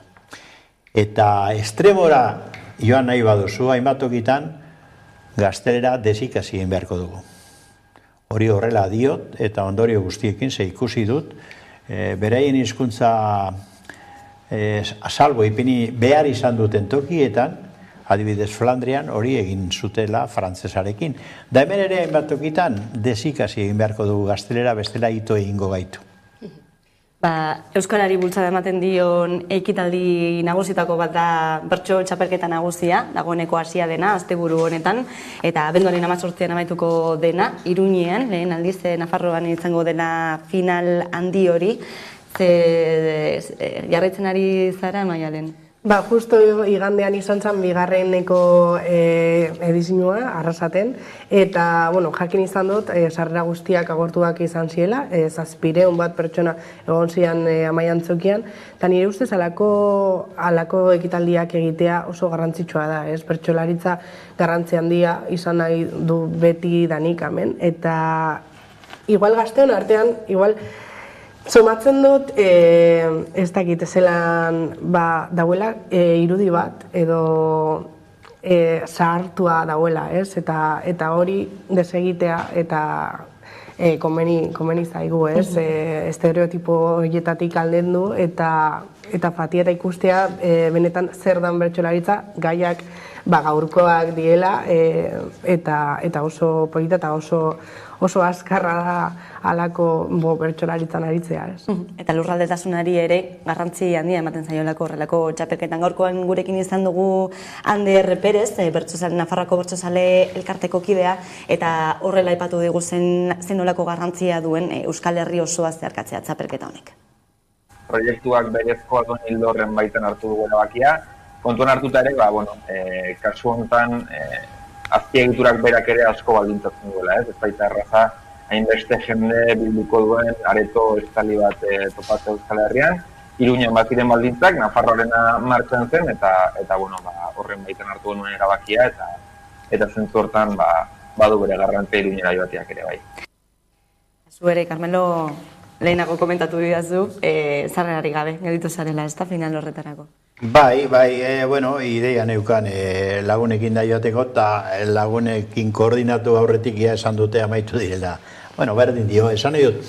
Eta estremora joan nahi baduzu, hainbatokitan, gaztelera desikasi egin beharko dugu. Hori horrela diot, eta ondorio guztiekin ze ikusi dut, beraien hizkuntza salbo ipini behar izan duten tokietan, adibidez Flandrian hori egin zutela frantzesarekin. Da hemen ere hainbat tokitan desikasi egin beharko dugu gaztelera, bestela ito egingo gaitu. Euskarari bultzada ematen dion ekitaldi nagusitako bat da bertso txapelketa nagusia, dagoeneko hasia dena, asteburu honetan, eta abenduaren 18an amaituko dena, Iruñean, lehen aldiz Nafarroan izango dela final handi hori, jarraitzen ari zara, Maialen? Justo igandean izan zen bigarreneko edizioa, Arrasaten, eta, jakin izan dut, sarrera guztiak agortuak izan ziela, 700 bat pertsona egon zian Amaiantzokian, eta nire ustez alako ekitaldiak egitea oso garrantzitsua da, bertsolaritza garrantzi handia izan nahi du beti danik hemen, eta igual gazteon artean, somatzen dut, ez dakit, zelan dauela irudi bat, edo zahartua dauela, eta hori desegitea eta komeni zaigu, estereotipo horietatik aldendu eta fatieta ikustea benetan zer dan bertsolaritza, gaiak gaurkoak diela eta oso polita eta oso azkarra da alako bertsolaritzan aritzea. Eta lurraldetasunari ere garrantzi handia ematen zaiolako horrelako txapelketan. Gaurkoan gurekin izan dugu Ander Perez, Nafarroako bertsozale elkarteko kidea, eta horrela aipatu digu zen nolako garrantzia duen Euskal Herri osoa zeharkatzea txapelketa honek. Proiektuak berezkoa duen hildorren baitan hartu dugu erabakia. Kontuan hartuta ere, kasu honetan, azpiegiturak berak ere asko baldintzatzen duela, ez baita erraza, hainbeste jende bilduko duen areto estali bat topatzea Euskal Herrian. Iruñan bat ziren baldintzak, Nafarroarena martxan zen, eta horren baitan hartu genuen erabakia, eta zentzu hortan badu bere garrantzia Iruñera joateak ere bai. Zu ere, Carmelo, lehenago komentatu didazu, zarrerari gabe, gelditu zarela, ez da final horretarako? Bai, ideia neukan lagunekin da joateko, eta lagunekin koordinatu aurretik esan dute amaitu direla. Berdin dio, esan nahi dut.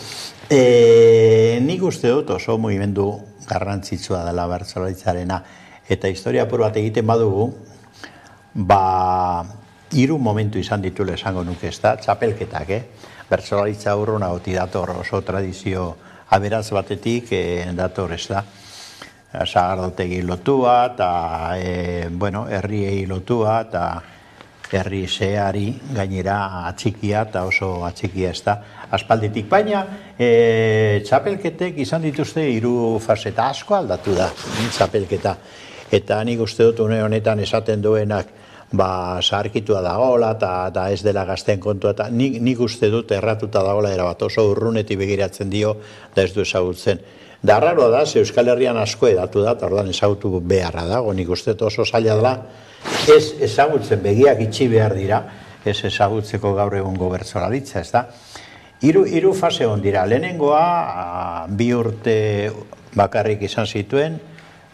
Nik uste dut oso mugimendu garrantzitsua dela bertsolaritzarena, eta historia apur bat egiten badugu, 3 momentu izan ditule esango nuke, ez da, txapelketak, bertsolaritza urruna goti dator oso tradizio aberaz batetik dator, ez da. Sagardotegi lotua, eta herriei lotua, eta herri zeari gainera atxikia, eta oso atxikia ez da. Aspalditik baina, txapelketek izan dituzte 3 fase, eta asko aldatu da txapelketa. Eta nik uste dut une honetan esaten duenak zaharkitua dagoela, eta ez dela gazten kontua, eta nik uste dut erratuta dagoela erabat oso urrunetik begiratzen dio, da ez du ezagutzen. Da arraroa da, Euskal Herrian asko edatu da, eta ordan ezagutu beharra dago, nik uste oso zaila dela, ez ezagutzen begiak itxi behar dira, ez ezagutzeko gaur egungo bertsolaritza, ez da. 3 fase hon dira, lehenengoa 2 urte bakarrik izan zituen,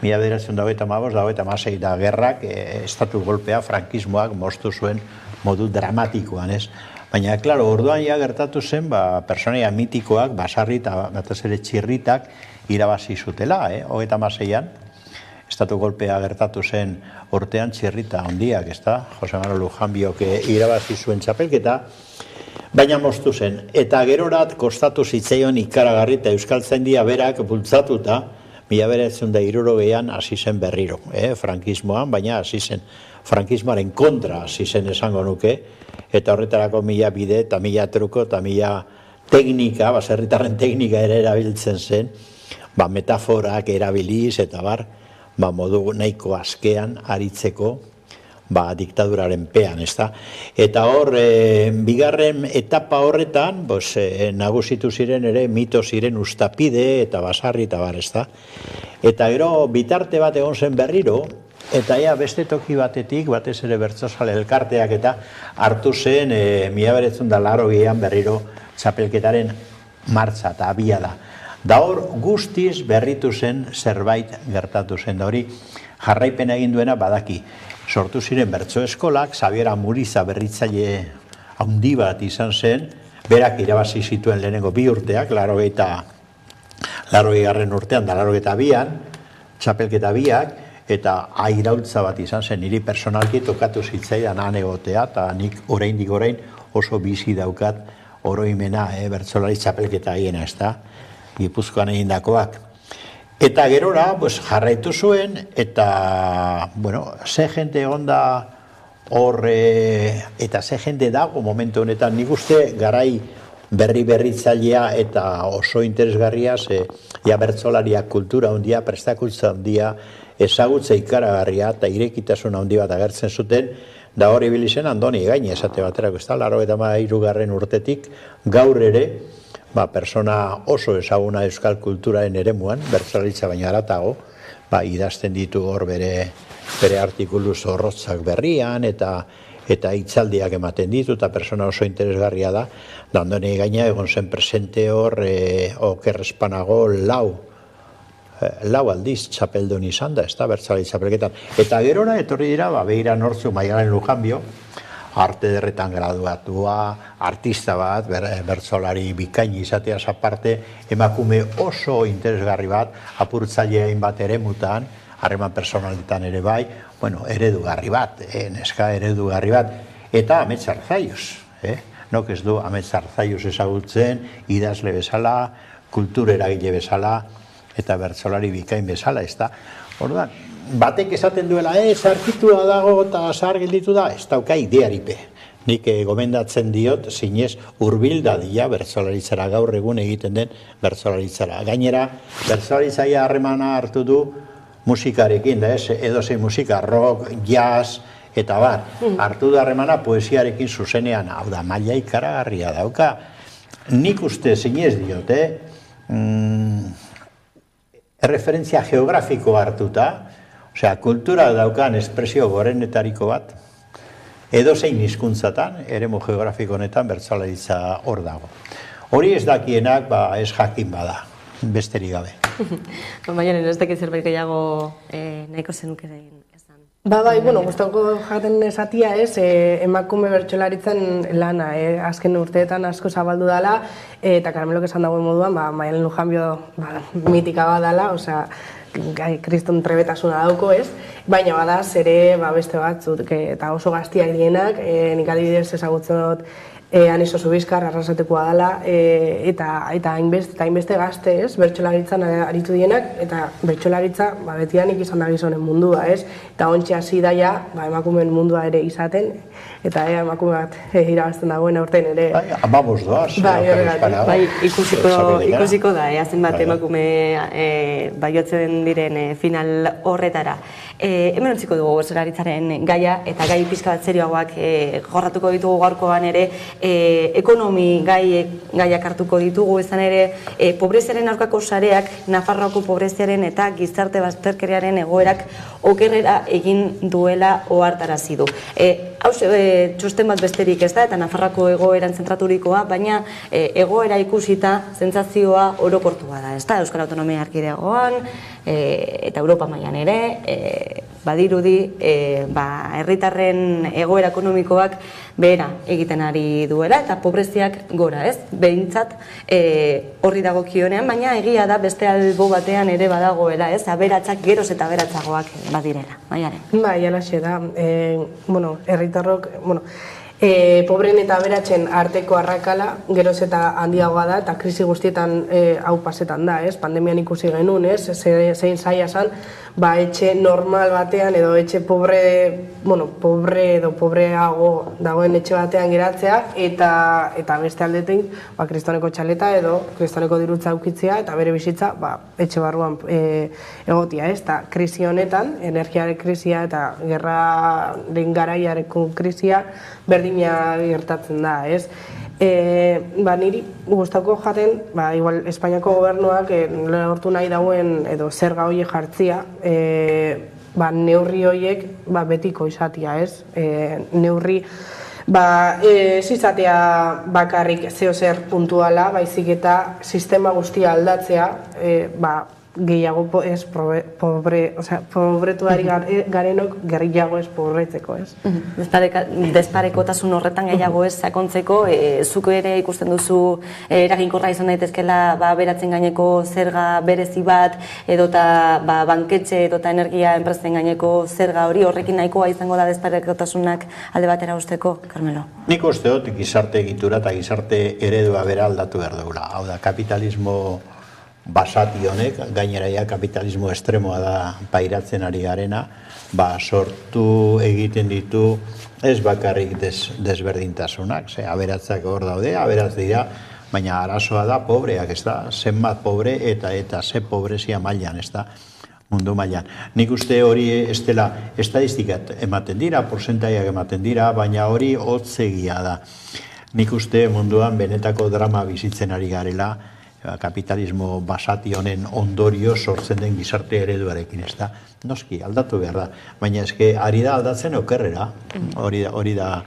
1995-96 da gerrak, estatu golpea, frankismoak moztu zuen modu dramatikoan, ez? Baina, klaro, orduan ja gertatu zen, personaia mitikoak, Basarri eta batez ere Txirritak irabazi zutela, 36an. Estatu golpea gertatu zen urtean Txirrita handiak, Jose Manuel Lujanbiok irabazi zuen txapelketa, baina moztu zen. Eta gerorat kostatu zitzaion ikaragarri eta Euskaltzaindia berak bultzatuta, 1960an hasi zen berriro, frankismoan, baina hasi zen frankismoaren kontra hasi zen esango nuke, eta horretarako 1000 bide eta 1000 truko eta 1000 teknika, baserritarren teknika ere erabiltzen zen, metaforak erabiliz eta modu nahiko askean aritzeko diktaduraren pean, Eta hor, bigarren etapa horretan, nagusitu ziren ere mito ziren Ustapide eta Basarri eta Eta gero bitarte bat egon zen berriro, eta beste toki batetik, batez ere bertsozale elkarteak eta hartu zen 1980an berriro txapelketaren martxa eta abia da. Da hor guztiz berritu zen zerbait gertatu zen, da hori jarraipena egin duena badaki. Sortu ziren bertso eskolak, Xabier Amuriza berritzaile handi bat izan zen, berak irabazi zituen lehenengo 2 urteak, 80garren urtean da 82an, txapelketa biak, eta iraultza bat izan zen, niri personalki tokatu zitzaidan han egotea, eta nik orain oso bizi daukat oroimena bertsolari txapelketa egiena, Gipuzkoan egindakoak. Eta gerora, jarraitu zuen, eta, ze jente egonda hor, eta ze jente dago momentu honetan, nik uste garai berritzailea eta oso interesgarria, bertsolariak kultura handia, prestakuntza handia, ezagutza ikaragarria eta irekitasun handi bat agertzen zuten, da hori bilizen Andoni Egaña esate baterako, 83garren urtetik, gaur ere, persona oso ezaguna euskal kulturaren eremuan, bertsolaritza baino haratago, idazten ditu hor bere artikulu zorrotzak berrian, eta hitzaldiak ematen ditu, eta persona oso interesgarria da, da Andoni Egaña egon zen presente hor, oker espanago lau aldiz txapeldun izan da, bertsolari txapelketan. Eta gerora etorri dira, Beira Nortzuk, Maialen Lujanbio, arte derretan graduatua, artista bat, bertsolari bikaini izateaz aparte, emakume oso interesgarri bat, apurtzaile hainbat eremutan, harreman personalitan ere bai, eredugarri bat, neska eredugarri bat, eta Amets Arzaius, nok ez du Amets Arzaius ezagutzen, idazle bezala, kultur eragile bezala, eta bertsolari bikain bezala, Orduan, batek esaten duela, zarkitua dago eta zahar gelditu da, ez dauka idearipe. Nik gomendatzen diot, zinez, hurbilda dia bertsolaritzara, gaur egun egiten den bertsolaritzara. Gainera, bertsolaritzaia harremana hartu du musikarekin, edozein musika, rock, jazz, eta hartu du harremana poesiarekin zuzenean, hau da, maila ikaragarria dauka. Nik uste zinez diot, erreferentzia geografiko hartuta, kultura daukan espresio gorenetariko bat, edozein hizkuntzatan, eremu geografiko honetan bertsolaritza hor dago. Hori ez dakienak, ez jakin bada, besterik gabe. Baina, ez dakit zerbait gehiago nahiko zenuke egin. Gustatuko jaten esatia emakume bertsolaritzen lana, azken urteetan asko zabaldu dela, eta Karamelok esan dagoen moduan, Maialen Lujanbio mitika bat dela, kriston trebetasuna dauko, baina badaz ere beste batzuk, eta oso gaztiak dienak, nik adibidez ezagutzen dut Aniso Zubizkar, arrasatekoa dela, eta hainbeste gazte, bertsolaritzan aritu dienak, eta bertsolaritza betianik izan da gizonen mundua, eta ontsi hasi daia emakumeen mundua ere izaten, eta emakume bat irabazten dagoen aurten ere. Amamos doaz. Ikusiko da, zenbat emakume baiotzen diren final horretara. Hemen utziko dugu bertsolaritzaren gaia, eta gai pixka bat serioagoak jorratuko ditugu gaurkoan ere, ekonomi gaiak hartuko ditugu, izan ere pobreziaren aurkako sareak Nafarroako pobreziaren eta gizarte bazterkeriaren egoerak okerrera egin duela ohartarazi du. Hau txosten bat besterik ez da, eta Nafarroako egoeran zentraturikoa, baina egoera ikusita sentsazioa orokortua da, ez da, Euskal Autonomia Erkidegoan, eta Europa mailan ere, badirudi, herritarren egoera ekonomikoak behera egiten ari duela, eta pobreziak gora, ez? Behintzat horri dagokionean, baina egia da beste albo batean ere badagoela, ez? Aberatzak geroz eta aberatzagoak badirela, Maialen. Bai, alaxe da. Herritarrok, pobreen eta aberatzen arteko arrakala geroz eta handiagoa da, eta krisi guztietan hau pasetan da, ez? Pandemian ikusi genuen, ez? Zein zaila zan, etxe normal batean edo etxe pobre edo pobreago dagoen etxe batean geratzea, eta beste aldetik kristoneko txaleta edo kristoneko dirutza aukitzea eta bere bizitza etxe barruan egotia, ez? Eta krisi honetan, energiaren krisia eta gerraren garaiareko krisia berdina gertatzen da, ez? Niri gustatuko jaten, igual Espainiako gobernuak lortu nahi dauen edo zerga horiek jartzia, neurri horiek betiko izatea, ez? Neurri ez izatea bakarrik zeozer puntuala, baizik eta sistema guztia aldatzea, gehiago ez pobretuari garenok gehiago ez pobretzeko, ez? Desparekotasun horretan gehiago ez sakontzeko, zuk ere ikusten duzu eraginkorra izan daitezkela beratzen gaineko zerga berezi bat, edota banketxe edota energia enpresen gaineko zerga hori, horrekin nahikoa izango da desparekotasunak alde batera usteko, Carmelo? Nik uste dut gizarte egitura eta gizarte eredua bera aldatu behar dugula. Hau da, kapitalismo basati honek, gainera kapitalismo estremoa da pairatzen ari garena, sortu egiten ditu ez bakarrik desberdintasunak, aberatzak hor daude, aberatz dira, baina arazoa da pobreak, ez da, zenbat pobre eta ze pobrezia mailan, ez da, mundu mailan. Nik uste hori ez dela estadistikat ematen dira, porcentaiak ematen dira, baina hori hotzegia da. Nik uste munduan benetako drama bizitzen ari garela, kapitalismo basati honen ondorio sortzen den gizarte ereduarekin, ez da. Noski, aldatu behar da. Baina eske ari da aldatzen okerrera, hori da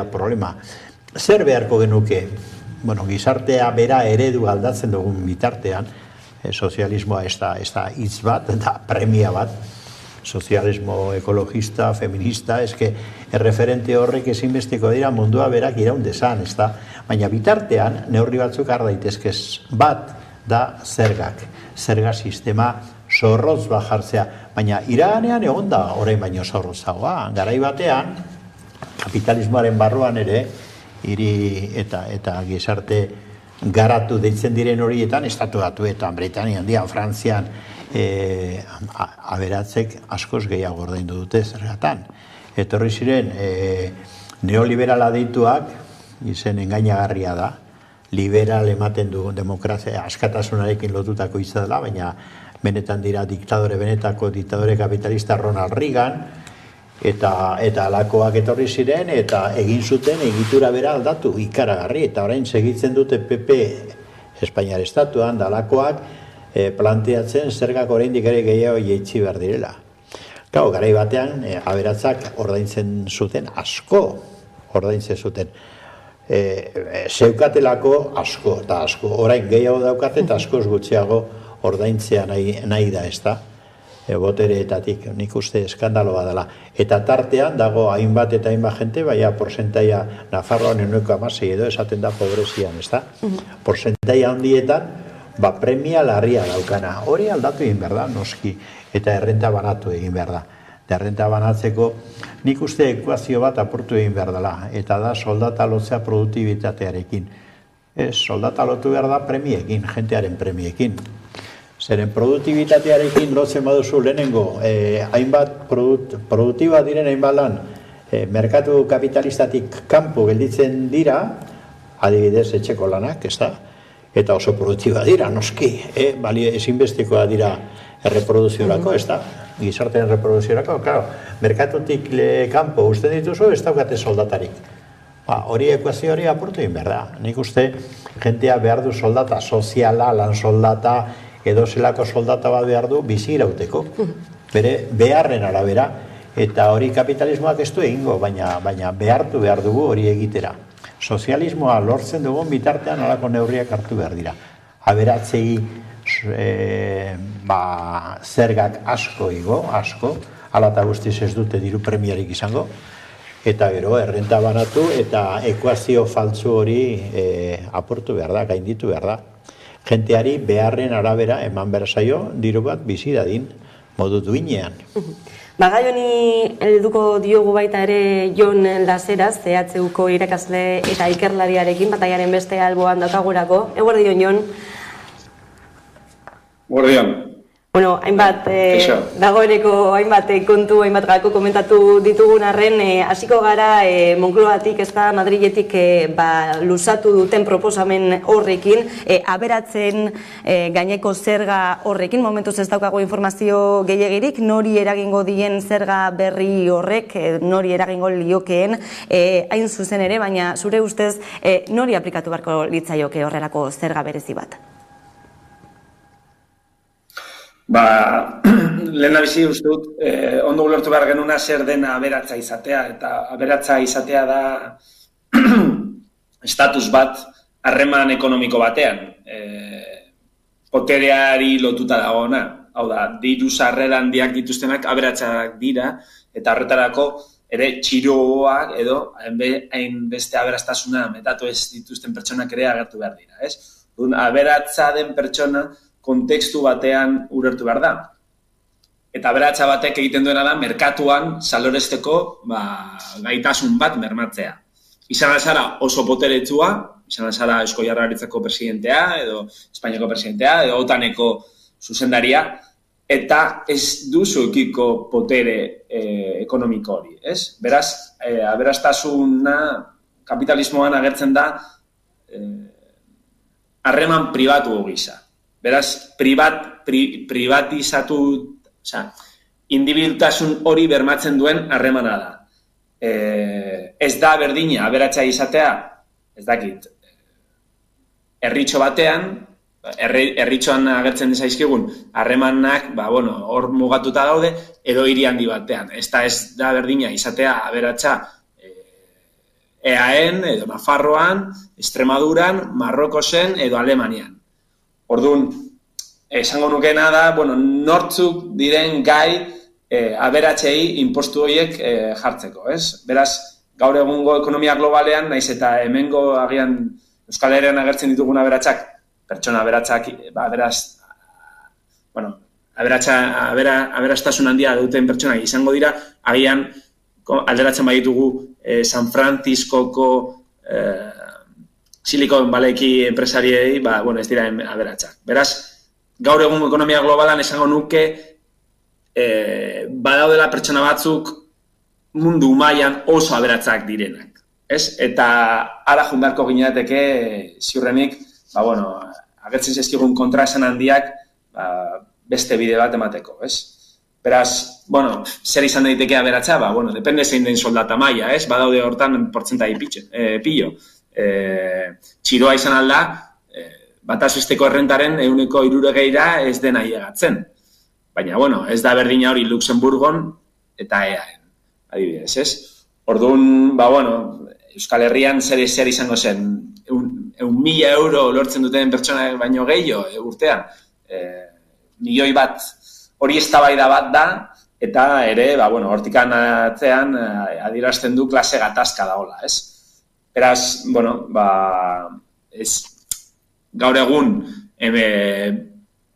problema. Zer beharko genuke? Gizartea bera eredu aldatzen dugun bitartean, sozialismoa ez da hitz bat, da premia bat, sozialismo ekologista, feminista, eske erreferente horrek ezinbesteko dira mundua berak iraundezan, ez da. Baina bitartean, neurri batzuk har daitezkez, bat da zergak, zerga sistema zorrotz bat jartzea, baina iraganean egon da orain baino zorrotzagoa. Garai batean, kapitalismoaren barruan ere, hiri eta gizarte garatu deitzen diren horietan, Estatu Batuetan, Britanian, Frantzian, aberatzek askoz gehiago ordaindu dute zergatan. Etorri ziren neoliberala deituak, izen engainagarria da, liberal ematen du demokrazia askatasunarekin lotutako hitza dela, baina benetan dira benetako diktadore kapitalista Ronald Reagan, eta alakoak etorri ziren, eta egin zuten egitura bera aldatu ikaragarri, eta orain segitzen dute PP Espainiar Estatuan, da alakoak planteatzen zergak oraindik ere gehiago jeitsi behar direla. Gau, garai batean, aberatzak ordaintzen zuten asko, ordaintzen zuten. Zeukatelako asko eta asko, orain gehiago daukate eta askoz gutxiago ordaintzea nahi da, ez da? Botereetatik, nik uste eskandaloa dela. Eta tartean dago hainbat eta hainbat jente, baina porcentaia Nafarroan 1,6 edo esaten da pobrezian, ez da? Porcentaia handietan, premia larria daukana. Hori aldatu egin behar da, noski, eta errenta banatu egin behar da. Errenta banatzeko, nik uste ekuazio bat apurtu egin behar dela, eta da soldata lotzea produktibitatearekin. Soldata lotu behar da premiekin, jentearen premiekin. Zeren produktibitatearekin lotzen baduzu lehenengo, hainbat produktiba diren hainbat lan, merkatu kapitalistatik kanpo gelditzen dira, adibidez etxeko lanak, ez da? Eta oso produktiba dira, noski, ezinbestekoa dira erreproduziorako, ez da? Gizartean reproduziorako, claro, merkatutik kanpo usten dituzu, ez daukate soldatarik. Hori ekuazio hori apurtu egin behar da. Nik uste, jentea behar du soldata soziala, lan soldata, edo zelako soldata bat behar du bizi irauteko. Bere beharren arabera, Eta hori kapitalismoak ez du egingo, baina behartu behar dugu hori egitera. Sozialismoa lortzen dugun bitartean halako neurriak hartu behar dira. Aberatzei zergak asko igo, asko, hala eta guztiz ez dute diru premiarik izango, eta gero errenta banatu eta ekuazio faltzu hori aportu behar da, gainditu behar da. Jenteari beharren arabera eman behar zaio diru bat bizi dadin modu duinean. Gai honi helduko diogu baita ere Jon Laseraz, CHUko irakasle eta ikerlariarekin, bataiaren beste alboan daukagurako. Eguerdion, Jon? Eguerdion. Bueno, hainbat, dagoeneko hainbat kontu, hainbat gako komentatu ditugun arren, hasiko gara Moncloatik, ez da Madriletik luzatu duten proposamen horrekin, aberatzen gaineko zerga horrekin, momentuz ez daukago informazio gehiagirik, nori eragingo dien zerga berri horrek, nori eragingo liokeen, hain zuzen ere, baina zure ustez nori aplikatu beharko litzaioke horrelako zerga berezi bat? Lehen abizi uste dut, ondo ulertu behar genuna zer dena aberatza izatea, eta aberatza izatea da estatus bat harreman ekonomiko batean, potereari lotuta dagoena. Hau da, diru sarrera handiak dituztenak aberatzak dira, eta horretarako ere txiroak edo hainbeste aberastasuna metatu ez dituzten pertsonak ere agertu behar dira. Aberatza den pertsona kontekstu batean ulertu behar da. Eta aberatsa batek egiten duena da, merkatuan saloresteko gaitasun bat mermatzea. Izan alzara oso poteretsua, izan alzara Eusko Jaurlaritzako presidentea, edo Espainiako presidentea, edo OTANeko zuzendaria, eta ez duzu ekiko potere ekonomiko hori, ez? Beraz, aberastasuna kapitalismoan agertzen da harreman pribatu gisa. Beraz, privatizatu, individualtasun hori bermatzen duen harremana da. Ez da berdina aberatsa izatea, ez dakit, herritxo batean, herritxoan agertzen dezaizkigun harremanak, hor mugatuta daude, edo hiri handi batean. Ez da berdina izatea aberatsa EAen, edo Nafarroan, Extremaduran, Marrokosen, edo Alemanian. Orduan, esango nukeena da, nortzuk diren gai aberatsei inpostu horiek jartzeko, ez? Beraz, gaur egungo ekonomia globalean, naiz eta hemengo agian Euskal Herrian agertzen ditugun aberatsak, pertsona aberatsak, aberastasun handia duten pertsonak izango dira, agian alderatzen baditugu San Franciscoko Silicon Valley enpresariei, ez dira aberatsak. Beraz, gaur egun ekonomia globalan esango nuke badaudela pertsona batzuk mundu mailan oso aberatsak direnak. Eta ara jundarko gineateke ziurrenik, agertzen zezkigun kontraesan handiak beste bide bat emateko. Beraz, zer izan daiteke aberatsa? Depende zein den soldata maila, badaude hortan portzentai pillo. Txiroa izan alda, bataz-besteko errentaren 60% ez dena iegatzen. Baina, ez da berdina hori Luxemburgon eta EAen, adibidez, ez? Orduan, Euskal Herrian zer izango zen, 1.000 euro lortzen duten pertsona baino gehiago urtean, milioi bat hori eztabaida bat da, eta ere, hortikan atzean adierazten du klase gatazka dagoela, ez? Beraz, gaur egun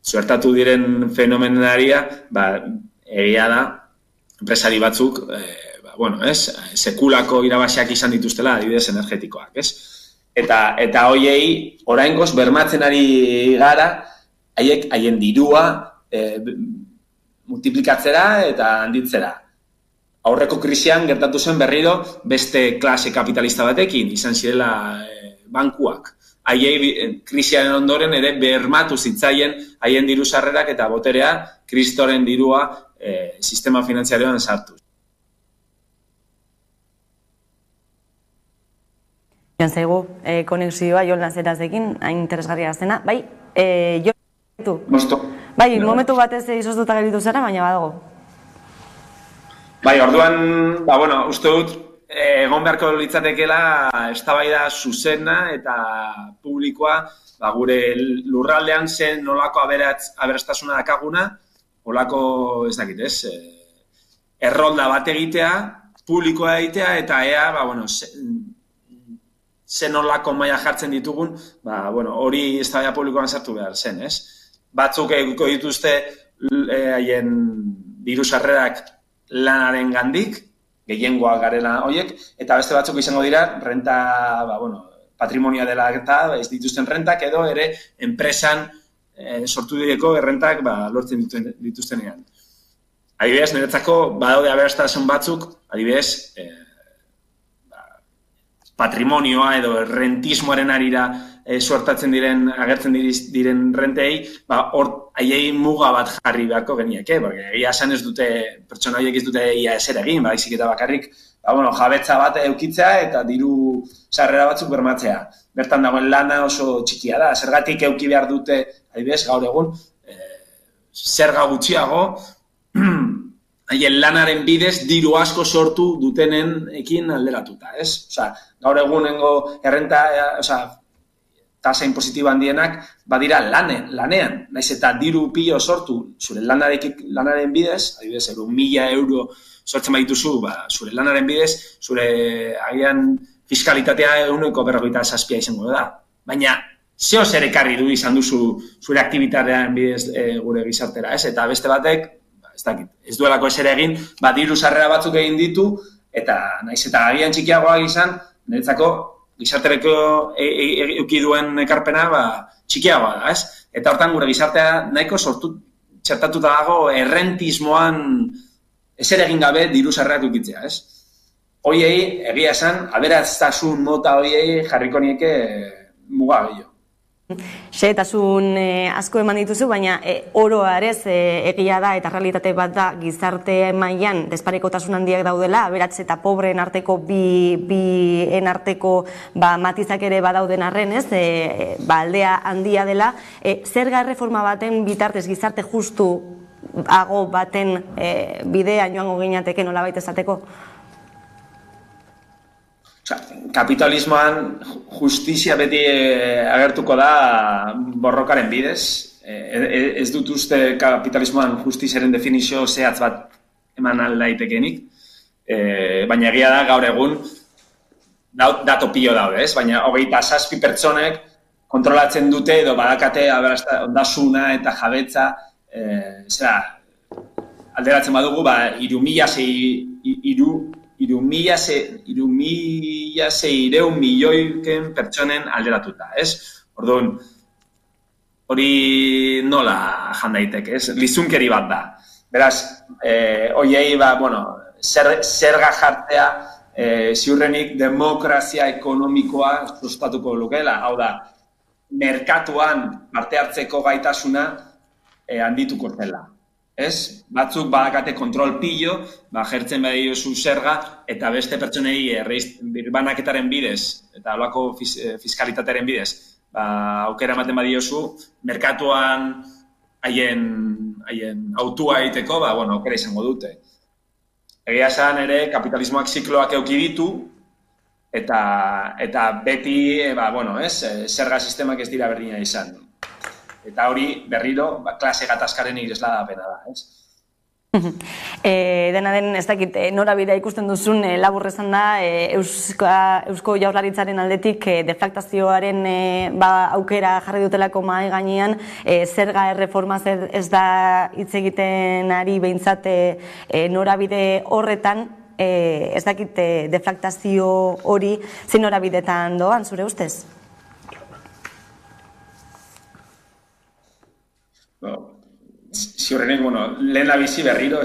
suertatu diren fenomenaria, egia da, enpresari batzuk, sekulako irabaziak izan dituztela, adibidez energetikoak, ez? Eta hoiei, oraingoz, bermatzen ari gara, haien dirua multiplikatzera eta handitzera. Aurreko krisian gertatu zen berriro beste klase kapitalista batekin, izan zirela bankuak. Haiei krisiaren ondoren ere bermatu zitzaien haien diru sarrerak eta boterea kristoren dirua sistema finanziarioan sartuz. Joan zaigu, konexioa Jon Laserazekin, hain interesgarria zena. Bai, momentu batez izoztuta gelditu zara, baina badago. Bai, orduan, uste dut, egon beharko litzatekeela eztabaida zuzena eta publikoa, gure lurraldean zen nolako aberastasuna dakaguna, olako, ez dakit, errolda bat egitea, publikoa egitea, eta ea, zen nolako maila jartzen ditugun, hori eztabaida publikoan sartu behar zen, ez? Batzuk egiko dituzte haien diru sarrerak lanaren gandik, gehiengoak garela horiek, eta beste batzuk izango dira, renta, patrimonioa dela eta ez dituzten rentak edo ere enpresan sortu direko errentak lortzen dituztenean. Adibidez, niretzako badaude aberastasun batzuk, adibidez, patrimonioa edo rentismoaren arira suertatzen agertzen diren rentei, hor haiei muga bat jarri beharko genieke, porque egia esan ez dute, pertsona horiek ez dute ia ezer egin, baizik eta bakarrik, jabetza bat eukitzea eta diru sarrera batzuk bermatzea. Bertan dagoen lana oso txikia da, zergatik euki behar dute, adibidez, gaur egun, zerga gutxiago, haien lanaren bidez diru asko sortu dutenekin alderatuta, ez? Gaur egunengo errenta, tasa impositiba handienak badira lanean, naiz eta diru pilo sortu zure lanaren bidez, adibidez, 1.000 euro sortzen badituzu, zure lanaren bidez, zure agian fiskalitatea 1,47 izango da. Baina, zeo zer ekarri du izan duzu zure aktibitatean bidez gure gizartera, ez? Eta beste batek, ez duelako ezer egin, diru sarrera batzuk egin ditu, eta naiz eta agian txikiagoak izan, niretzako gizartereko euki duen ekarpena txikiagoa da, ez? Eta hortan gure gizartea nahiko txertatuta dago errentismoan ezer egin gabe diru sarrerak eukitzea, ez? Hoiei, egia esan, aberatstasun mota hoiei jarriko nieke muga gehiago. Xehetasun asko eman dituzu, baina oroarez egia da eta realitate bat da gizarte mailan desparekotasun handiak daudela, aberats eta pobreen arteko bien arteko matizak ere badauden arren, ez? Aldea handia dela, zerga erreforma baten bitartez gizarte justuago baten bidean joango ginateke nolabait esateko? Kapitalismoan justizia beti agertuko da borrokaren bidez. Ez dut uste kapitalismoan justiziaren definizio zehatz bat eman aldaitekeenik. Baina egia da gaur egun dato pilo daude, ez? Baina 27 pertsonek kontrolatzen dute edo badakate ondasuna eta jabetza alderatzen badugu 3.600 milioiken pertsonen alderatuta, ez? Orduan, hori nola jan daiteke, ez? Lizunkeri bat da. Beraz, hoiei, zerga jartzea ziurrenik demokrazia ekonomikoa sustatuko lukeela. Hau da, merkatuan parte hartzeko gaitasuna handituko zela. Ez? Batzuk badakate kontrol pilo, jertzen badiozu zerga, eta beste pertsonei birbanaketaren bidez, eta holako fiskalitatearen bidez, aukera ematen badiozu, merkatuan haien autua egiteko, aukera izango dute. Egia esan ere, kapitalismoak zikloak eduki ditu, eta beti, zerga sistemak ez dira berdina izan. Eta hori, berriro, klase gatazkaren ireslada da, ez? Dena den, ez dakit, norabidea ikusten duzun, labur esan da, Eusko Jaurlaritzaren aldetik deflaktazioaren aukera jarri dutelako mahai gainean, zerga erreformaz ez da hitz egiten ari behintzat norabide horretan, ez dakit, deflaktazio hori zein norabidetan doan, zure ustez? Ziurrenik, lehen labizi berriro,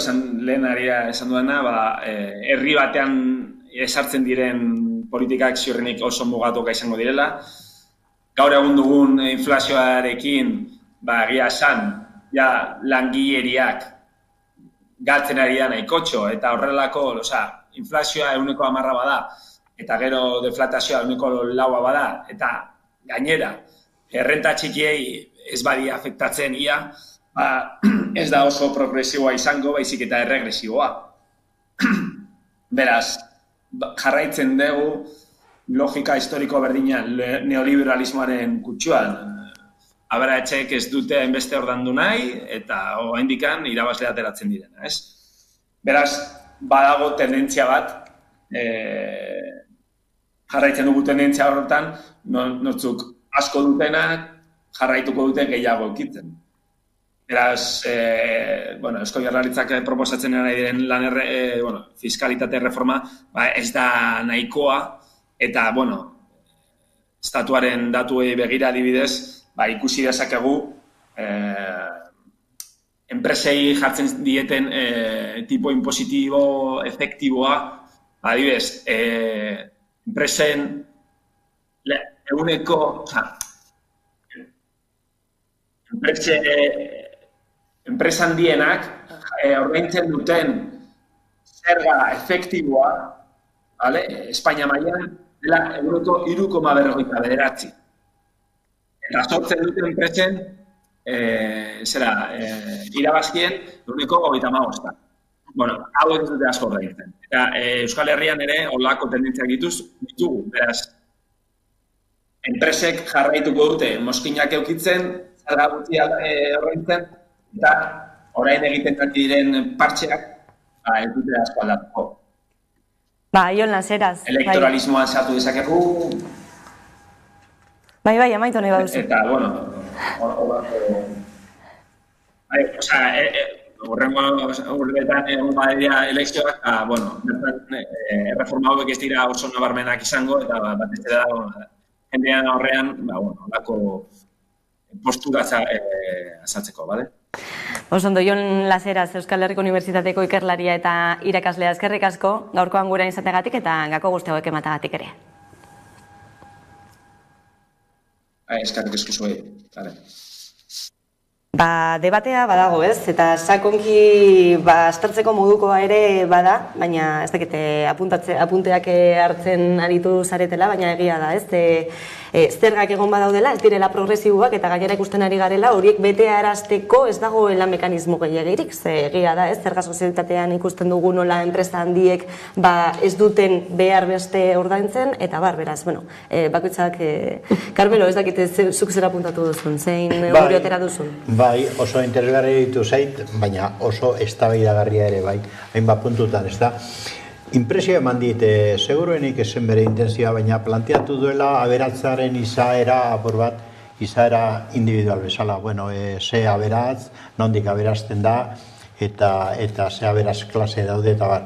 lehen aria esan duena, herri batean esartzen diren politikak ziurrenik oso mugatuka izango direla. Gaur egun dugun inflazioarekin, egia esan, langileriak galtzen ari da nahikotxo, eta horrelako, inflazioa 10% bada, eta gero deflatazioa 4% bada, eta gainera, errenta txikiei ez badi afektatzen ia, ez da oso progresiboa izango, baizik eta erregresiboa. Beraz, jarraitzen dugu logika historiko berdina neoliberalismoaren kutsuan. Aberatxek ez dute hainbeste ordandu nahi eta oraindikan irabazle ateratzen direna, ez? Beraz, badago tendentzia bat, jarraitzen dugu tendentzia horretan, nortzuk asko dutenak jarraituko dute gehiago ekitzen. Beraz, Eusko Jaurlaritzak proposatzen ari diren fiskalitate reforma ez da nahikoa eta, estatuaren datuei begira adibidez, ikusi dezakegu enpresei jartzen dieten tipo impositibo efektiboa, adibidez, enpresen enpresa handienak ordaintzen duten zerga efektiboa, Espainia mailan dela euroko 3,49. Eta sortzen duten enpresen irabazkien 35%. Hau ez dute asko ordaintzen. Eta Euskal Herrian ere holako tendentziak ditugu, beraz, enpresek jarraituko dute moskinak eukitzen, zerga gutxi ordaintzen, eta orain egiten diren partxeak ez dute asko aldatuko. Jon Laseras. Elektoralismoan sartu dezakegu. Bai, amaitu nahi baduzu. Eta, horrengo urteetan egon baderia elekzioak, erreforma hauek ez dira oso nabarmenak izango, eta batez ere da, jendean aurrean, olako postura azaltzeko, bale? Osondo, Jon Laseras, Euskal Herriko Unibertsitateko ikerlaria eta irakaslea eskerrik asko, gaurkoan gurean izategatik eta gako guzti hauek ematagatik ere. Eskerrik asko zuei. Debatea badago, ez? Eta sakonki aztertzeko modukoa ere bada, baina ez dakite apunteak hartzen aritu zaretela, baina egia da, ez? Zergak egon badaudela, ez direla progresiboak eta gainera ikusten ari garela, horiek betearazteko ez dagoela mekanismo gehiagirik, ze egia da, ez? Zerga sozietatean ikusten dugu nola enpresa handiek ez duten behar beste ordaintzen, eta beraz, bakoitzak, Carmelo, ez dakite zuk zer apuntatu duzun, zein hori otera duzun? Bai, oso interesgarria ditu zait, baina oso eztabaidagarria ere, bai, hainbat puntutan, ez da. Inpresio eman dit, seguruenik esen bere intenzioa, baina planteatu duela aberatzaren izaera, izaera individual bezala. Ze aberatz, nondik aberazten da, eta ze aberatz klase daude, eta bar.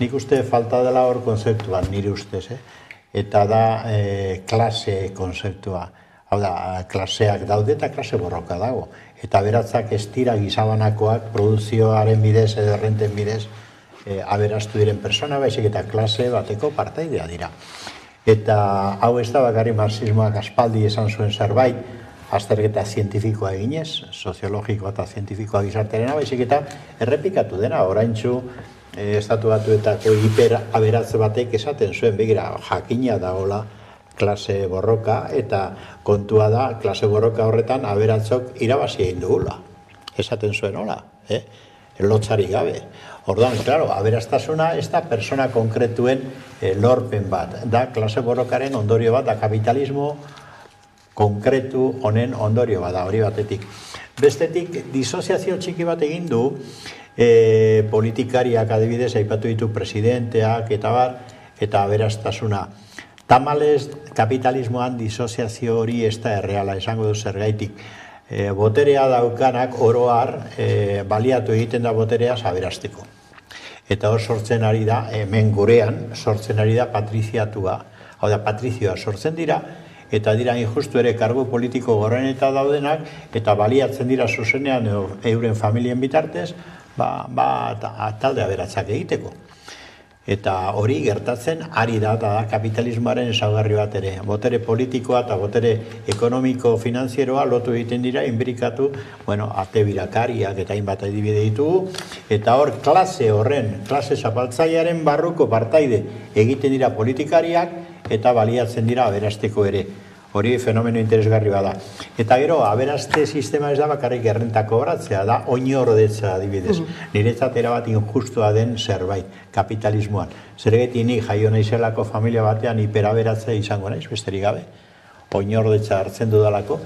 Nik uste falta dela hor konzeptuan, nire ustez, eta da klase konzeptua. Hau da, klaseak daude eta klase borroka dago. Eta aberatzak ez dira gizabanakoak produzioaren bidez edo renten bidez aberaztu diren persona, baizik eta klase bateko partaidea dira. Eta hau ez da bakarri marxismoak aspaldi esan zuen zerbait, azterketa zientifikoa eginez, soziologikoa eta zientifikoa gizartearena, baizik eta errepikatu dena, oraintsu estatu batuetako hiperaberatze batek esaten zuen, begira, jakina dagoela klase borroka, eta kontua da, klase borroka horretan aberatzok irabazi egin dugula. Esaten zuen hola, lotzari gabe. Orduan, claro, aberastasuna ez da persona konkretuen lorpen bat. Da klase borrokaren ondorio bat, da kapitalismo konkretu honen ondorio bat, da hori batetik. Bestetik, disoziazio txiki bat egin du, politikariak adibidez, aipatu ditu presidenteak eta bar, eta aberastasuna. Tamalez, kapitalismoan disoziazio hori ez da erreala, esango du zergaitik. Boterea daukanak oroar baliatu egiten da boterea aberasteko. Eta hor sortzen ari da, hemen gurean, sortzen ari da patriziatua. Hau da, patrizioa sortzen dira, eta dira injustu ere kargu politiko gorren eta daudenak, eta baliatzen dira zuzenean euren familien bitartez, talde aberatzak egiteko. Eta hori gertatzen ari da kapitalismoaren ezaugarri bat ere. Botere politikoa eta botere ekonomiko-finanzieroa lotu egiten dira, inbrikatu, ate birakariak eta hainbat adibide ditugu, eta hor klase zapaltzailearen barruko partaide egiten dira politikariak eta baliatzen dira aberasteko ere. Hori fenomeno interesgarri bada. Eta gero, aberazte sistema ez da bakarrik errenta kobratzea, da oinordetza adibidez. Niretzat erabat injustua den zerbait, kapitalismoan. Zergatik ni jaio naizelako familia batean hiperaberatzea izango naiz, besterik gabe. Oinordetza hartzen dudalako.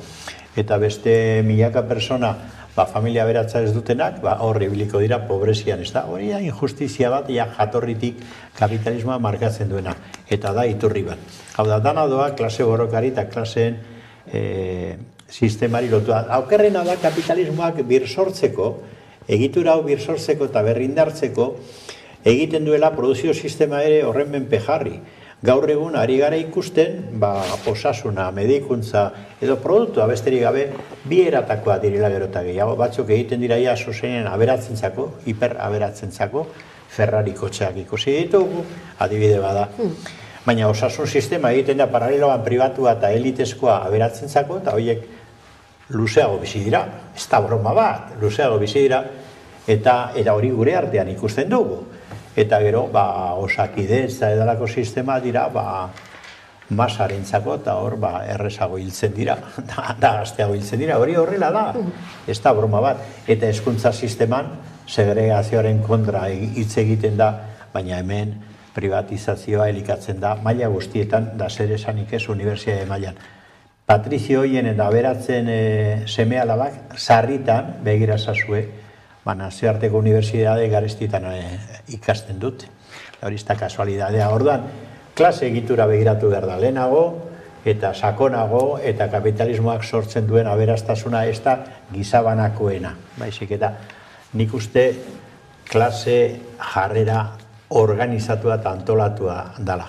Eta beste milaka persona familia aberatza ez dutenak, hor ibiliko dira pobrezian, ez da? Hori da injustizia bat, jatorritik kapitalismoa markatzen duena. Eta da iturri bat. Hau da, dana doa klase borrokari eta klaseen sistemari lotua. Aukerrena da kapitalismoak birsortzeko, egitura hau birsortzeko eta berrindartzeko, egiten duela produzio sistema ere horren menpe jarri. Gaur egun ari gara ikusten, osasuna, medikuntza edo produktua besterik gabe bi eratakoa direla gero eta gehiago. Batzuk egiten dira ia zuzenean aberatzentzako, hiperaberatzentzako, Ferrari kotxeak ikusi ditugu, adibide bada. Baina osasun sistema egiten da paraleloan pribatua eta elitezkoa aberatzentzako, eta horiek luzeago bizi dira, ez da broma bat, luzeago bizi dira, eta hori gure artean ikusten dugu. Eta gero, osakidetza edalako sistema dira, masarentzako eta hor errezago hiltzen dira, da gazteago hiltzen dira, hori horrela da, ez da broma bat. Eta hezkuntza sisteman segregazioaren kontra hitz egiten da, baina hemen privatizazioa elikatzen da, maila guztietan, da zer esanik ez unibertsitate mailan. Patrizio hoien eta aberatzen seme-alabak sarritan, begira zazue, nazioarteko unibertsitate garestitan ikasten dute. Hori ez da kasualidadea. Orduan, klase egitura begiratu behar da lehenago, eta sakonago, eta kapitalismoak sortzen duen aberastasuna ez da gizabanakoena. Baizik eta nik uste klase jarrera organizatua eta antolatua dala.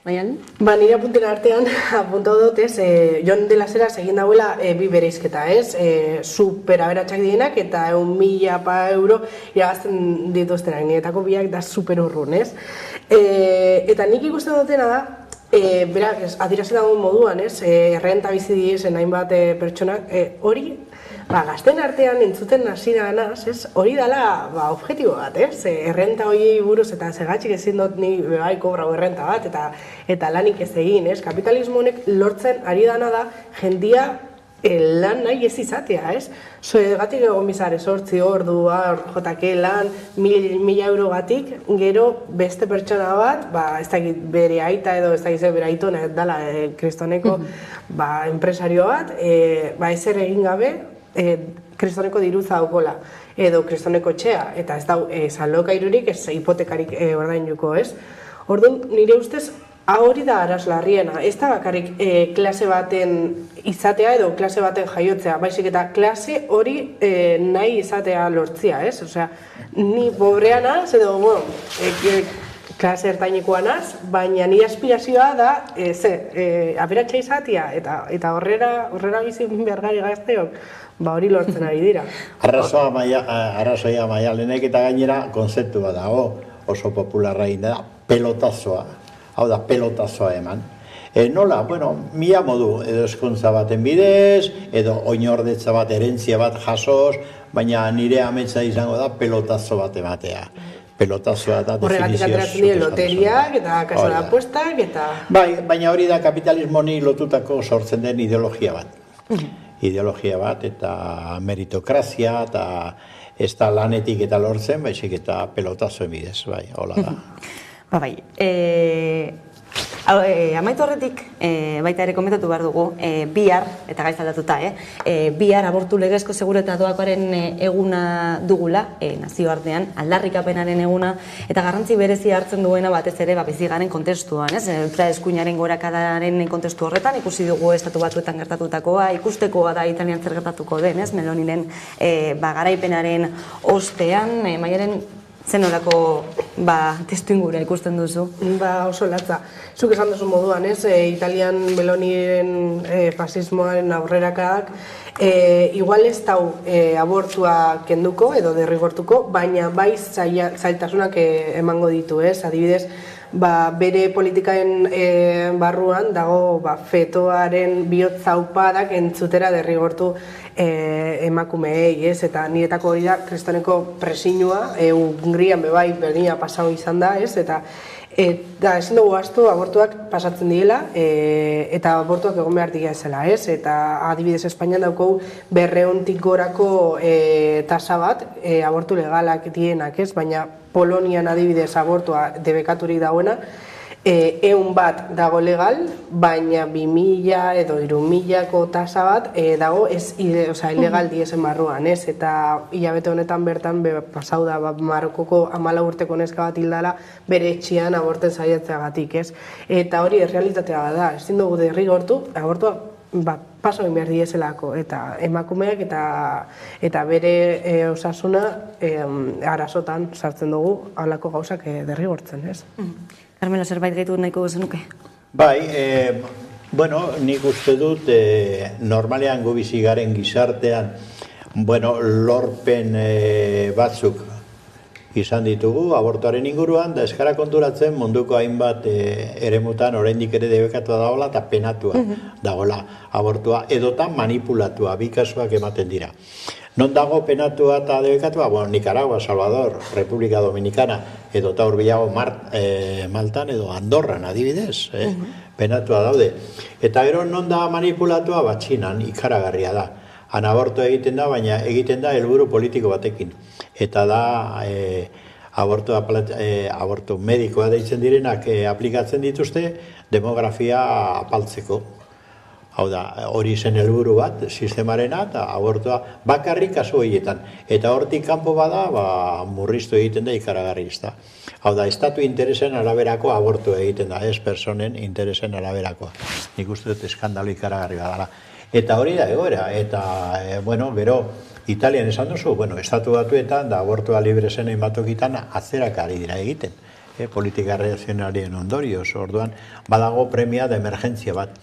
Baian? Nire apunten artean apuntau dut, Jon de las Heras egin dauela bi bereizketa, superaberatsak dienak eta 1.000 euro irabazten dituztenak, niretako biak da super urrun, Eta nik ikusten dutena da, berak, adirazen dago moduan, errenta bizi diezen hainbat pertsonak, hori, gazten artean entzuten hasi ganaz, hori dela objektibo bat, errenta hori buruz eta segatxik ezin dut ni bai kobrau errenta bat eta lanik ez egin, kapitalismo honek lortzen ari dana da jendia lan nahi ez izatea, Zoegatik egon bizare 8 ordua, jotake lan, 1.000 euro gatik, gero beste pertsona bat, ez dakit bere aita edo ez dakit bere aitona dela kristoneko enpresario bat, ezer egin gabe, kristoneko dirutza daukola, edo kristoneko txea, eta ez da salokairurik, ez hipotekarik ordainuko, Orduan, nire ustez, hori da arazlarriena, ez da bakarrik klase baten izatea edo klase baten jaiotzea, baizik eta klase hori nahi izatea lortzia, Osea, ni pobrea naz, edo, klase ertainikoa naz, baina nire aspirazioa da, aberatsa izatea, eta horrera bizi behar gari gazteok, hori lortzen ari dira. Arrazoia Maialenek eta gainera konzeptu bat dago, oso popularra egin da, pelotazoa. Hau da, pelotazoa eman. Nola, mila modu, edo hezkuntza baten bidez, edo oinordetza bat, erentzia bat jasoz, baina nire ametsa izango da pelotazo bat ematea. Pelotazoa da definizioz. Horregatik ateratzen dira loteriak eta kasa da apuestak eta... Baina hori da kapitalismoni lotutako sortzen den ideologia bat. Ideologia bat eta meritokrazia eta ez da lanetik eta lortzen, baizik eta pelotazoen bidez, hola da. Amaitu horretik, baita ere komentatu behar dugu, bihar, eta gaiz aldatuta, bihar abortu legezko seguretatearen eguna dugula, nazioartean, aldarrikapenaren eguna, eta garrantzi berezia hartzen duena batez ere bizi garen kontestuan, ultraeskuinaren gorakadaren kontestu horretan, ikusi dugu estatu batuetan gertatutakoa, ikustekoa da Italian zer gertatuko den, Meloniren garaipenaren ostean, Maialen, zenolako testu ingura ikusten duzu? Oso latza. Zuk esan duzu moduan, Italian Meloniren fasismoaren aurrerakak, igual ez dau abortua kenduko edo derrigortuko, baina bai zailtasunak emango ditu, adibidez, bere politikaen barruan dago fetoaren bihotzaupadak entzutera derrigortu emakumeei, eta niretako hori da kristoneko presinua, Hungrian bebai berdina pasau izan da, eta Eta ezin dugu astu abortuak pasatzen diela eta abortuak egon behar dira ezela, ez? Eta adibidez Espainian daukogu 200-tik gorako tasa bat abortu legalak dienak, ez? Baina Polonian adibidez abortua debekaturik dagoena, 100 bat dago legal, baina 2000 edo 3000ko tasa bat dago ilegal diezen barruan, ez? Eta hilabete honetan bertan pasau da Marokoko 14 urteko neska bat hildala bere etxean aborten saiatzeagatik, ez? Eta hori errealitatea da, ezin dugu derrigortu, abortua paso egin behar diezelako, eta emakumeak eta bere osasuna arazotan sartzen dugu halako gauzak derrigortzen, ez? Carmelo, zerbait gehitu nahiko zenuke? Bai, nik uste dut normalean gu bizi garen gizartean, lorpen batzuk izan ditugu abortuaren inguruan, da eskara konturatzen munduko hainbat eremutan oraindik ere debekatua dagoela eta penatua dagoela abortua, edotan manipulatua, bi kasuak ematen dira. Non dago penatua eta debekatua? Nicaragua, Salvador, República Dominicana, edo eta hurbilago Maltan edo Andorran adibidez, penatua daude. Eta gero non da manipulatua? Txinan, ikaragarria da. Han abortu egiten da, baina egiten da helburu politiko batekin. Eta da abortu medikoa deitzen direnak aplikatzen dituzte demografia apaltzeko. Hau da, hori zen helburu bat, sistemarena, eta abortua bakarrik kasu horietan. Eta hortik kanpo bada, murriztu egiten da ikaragarri izta. Hau da, estatu interesen araberako abortu egiten da, ez personen interesen araberakoa. Nik uste dut eskandalu ikaragarri badala. Eta hori da egoera, eta, gero, Italian esan duzu, estatu batuetan, da abortua libre zen batokitan atzerak ari dira egiten. Politika reakzionarien ondorioz, orduan, badago premia de emergentzia bat.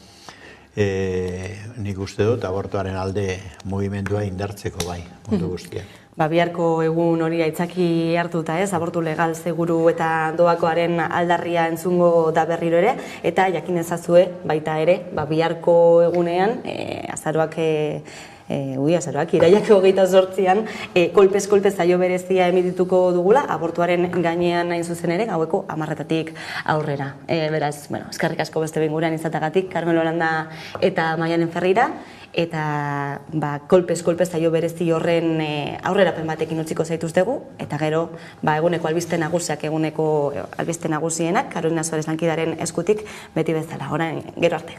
Nik uste dut abortuaren alde mugimendua indartzeko bai, mundu guztiak. Biharko egun hori aitzaki hartuta ez, abortu legal seguru eta doakoaren aldarria entzungo da berriro ere, eta jakin ezazue baita ere, biharko egunean, azaroak iraiak 28an, kolpez zaio berezia emitituko dugula, abortuaren gainean hain zuzen ere, gaueko 10:00 aurrera. Beraz, eskerrik asko beste benguran izatagatik, Carmelo Aranda eta Maialen Ferreira, eta kolpez zaio berezi horren aurrerapen batekin utziko zaituztegu, eta gero, eguneko albiste nagusiak, eguneko albiste nagusienak, Karolina Suarez lankidaren eskutik, beti bezala, orain, gero arte.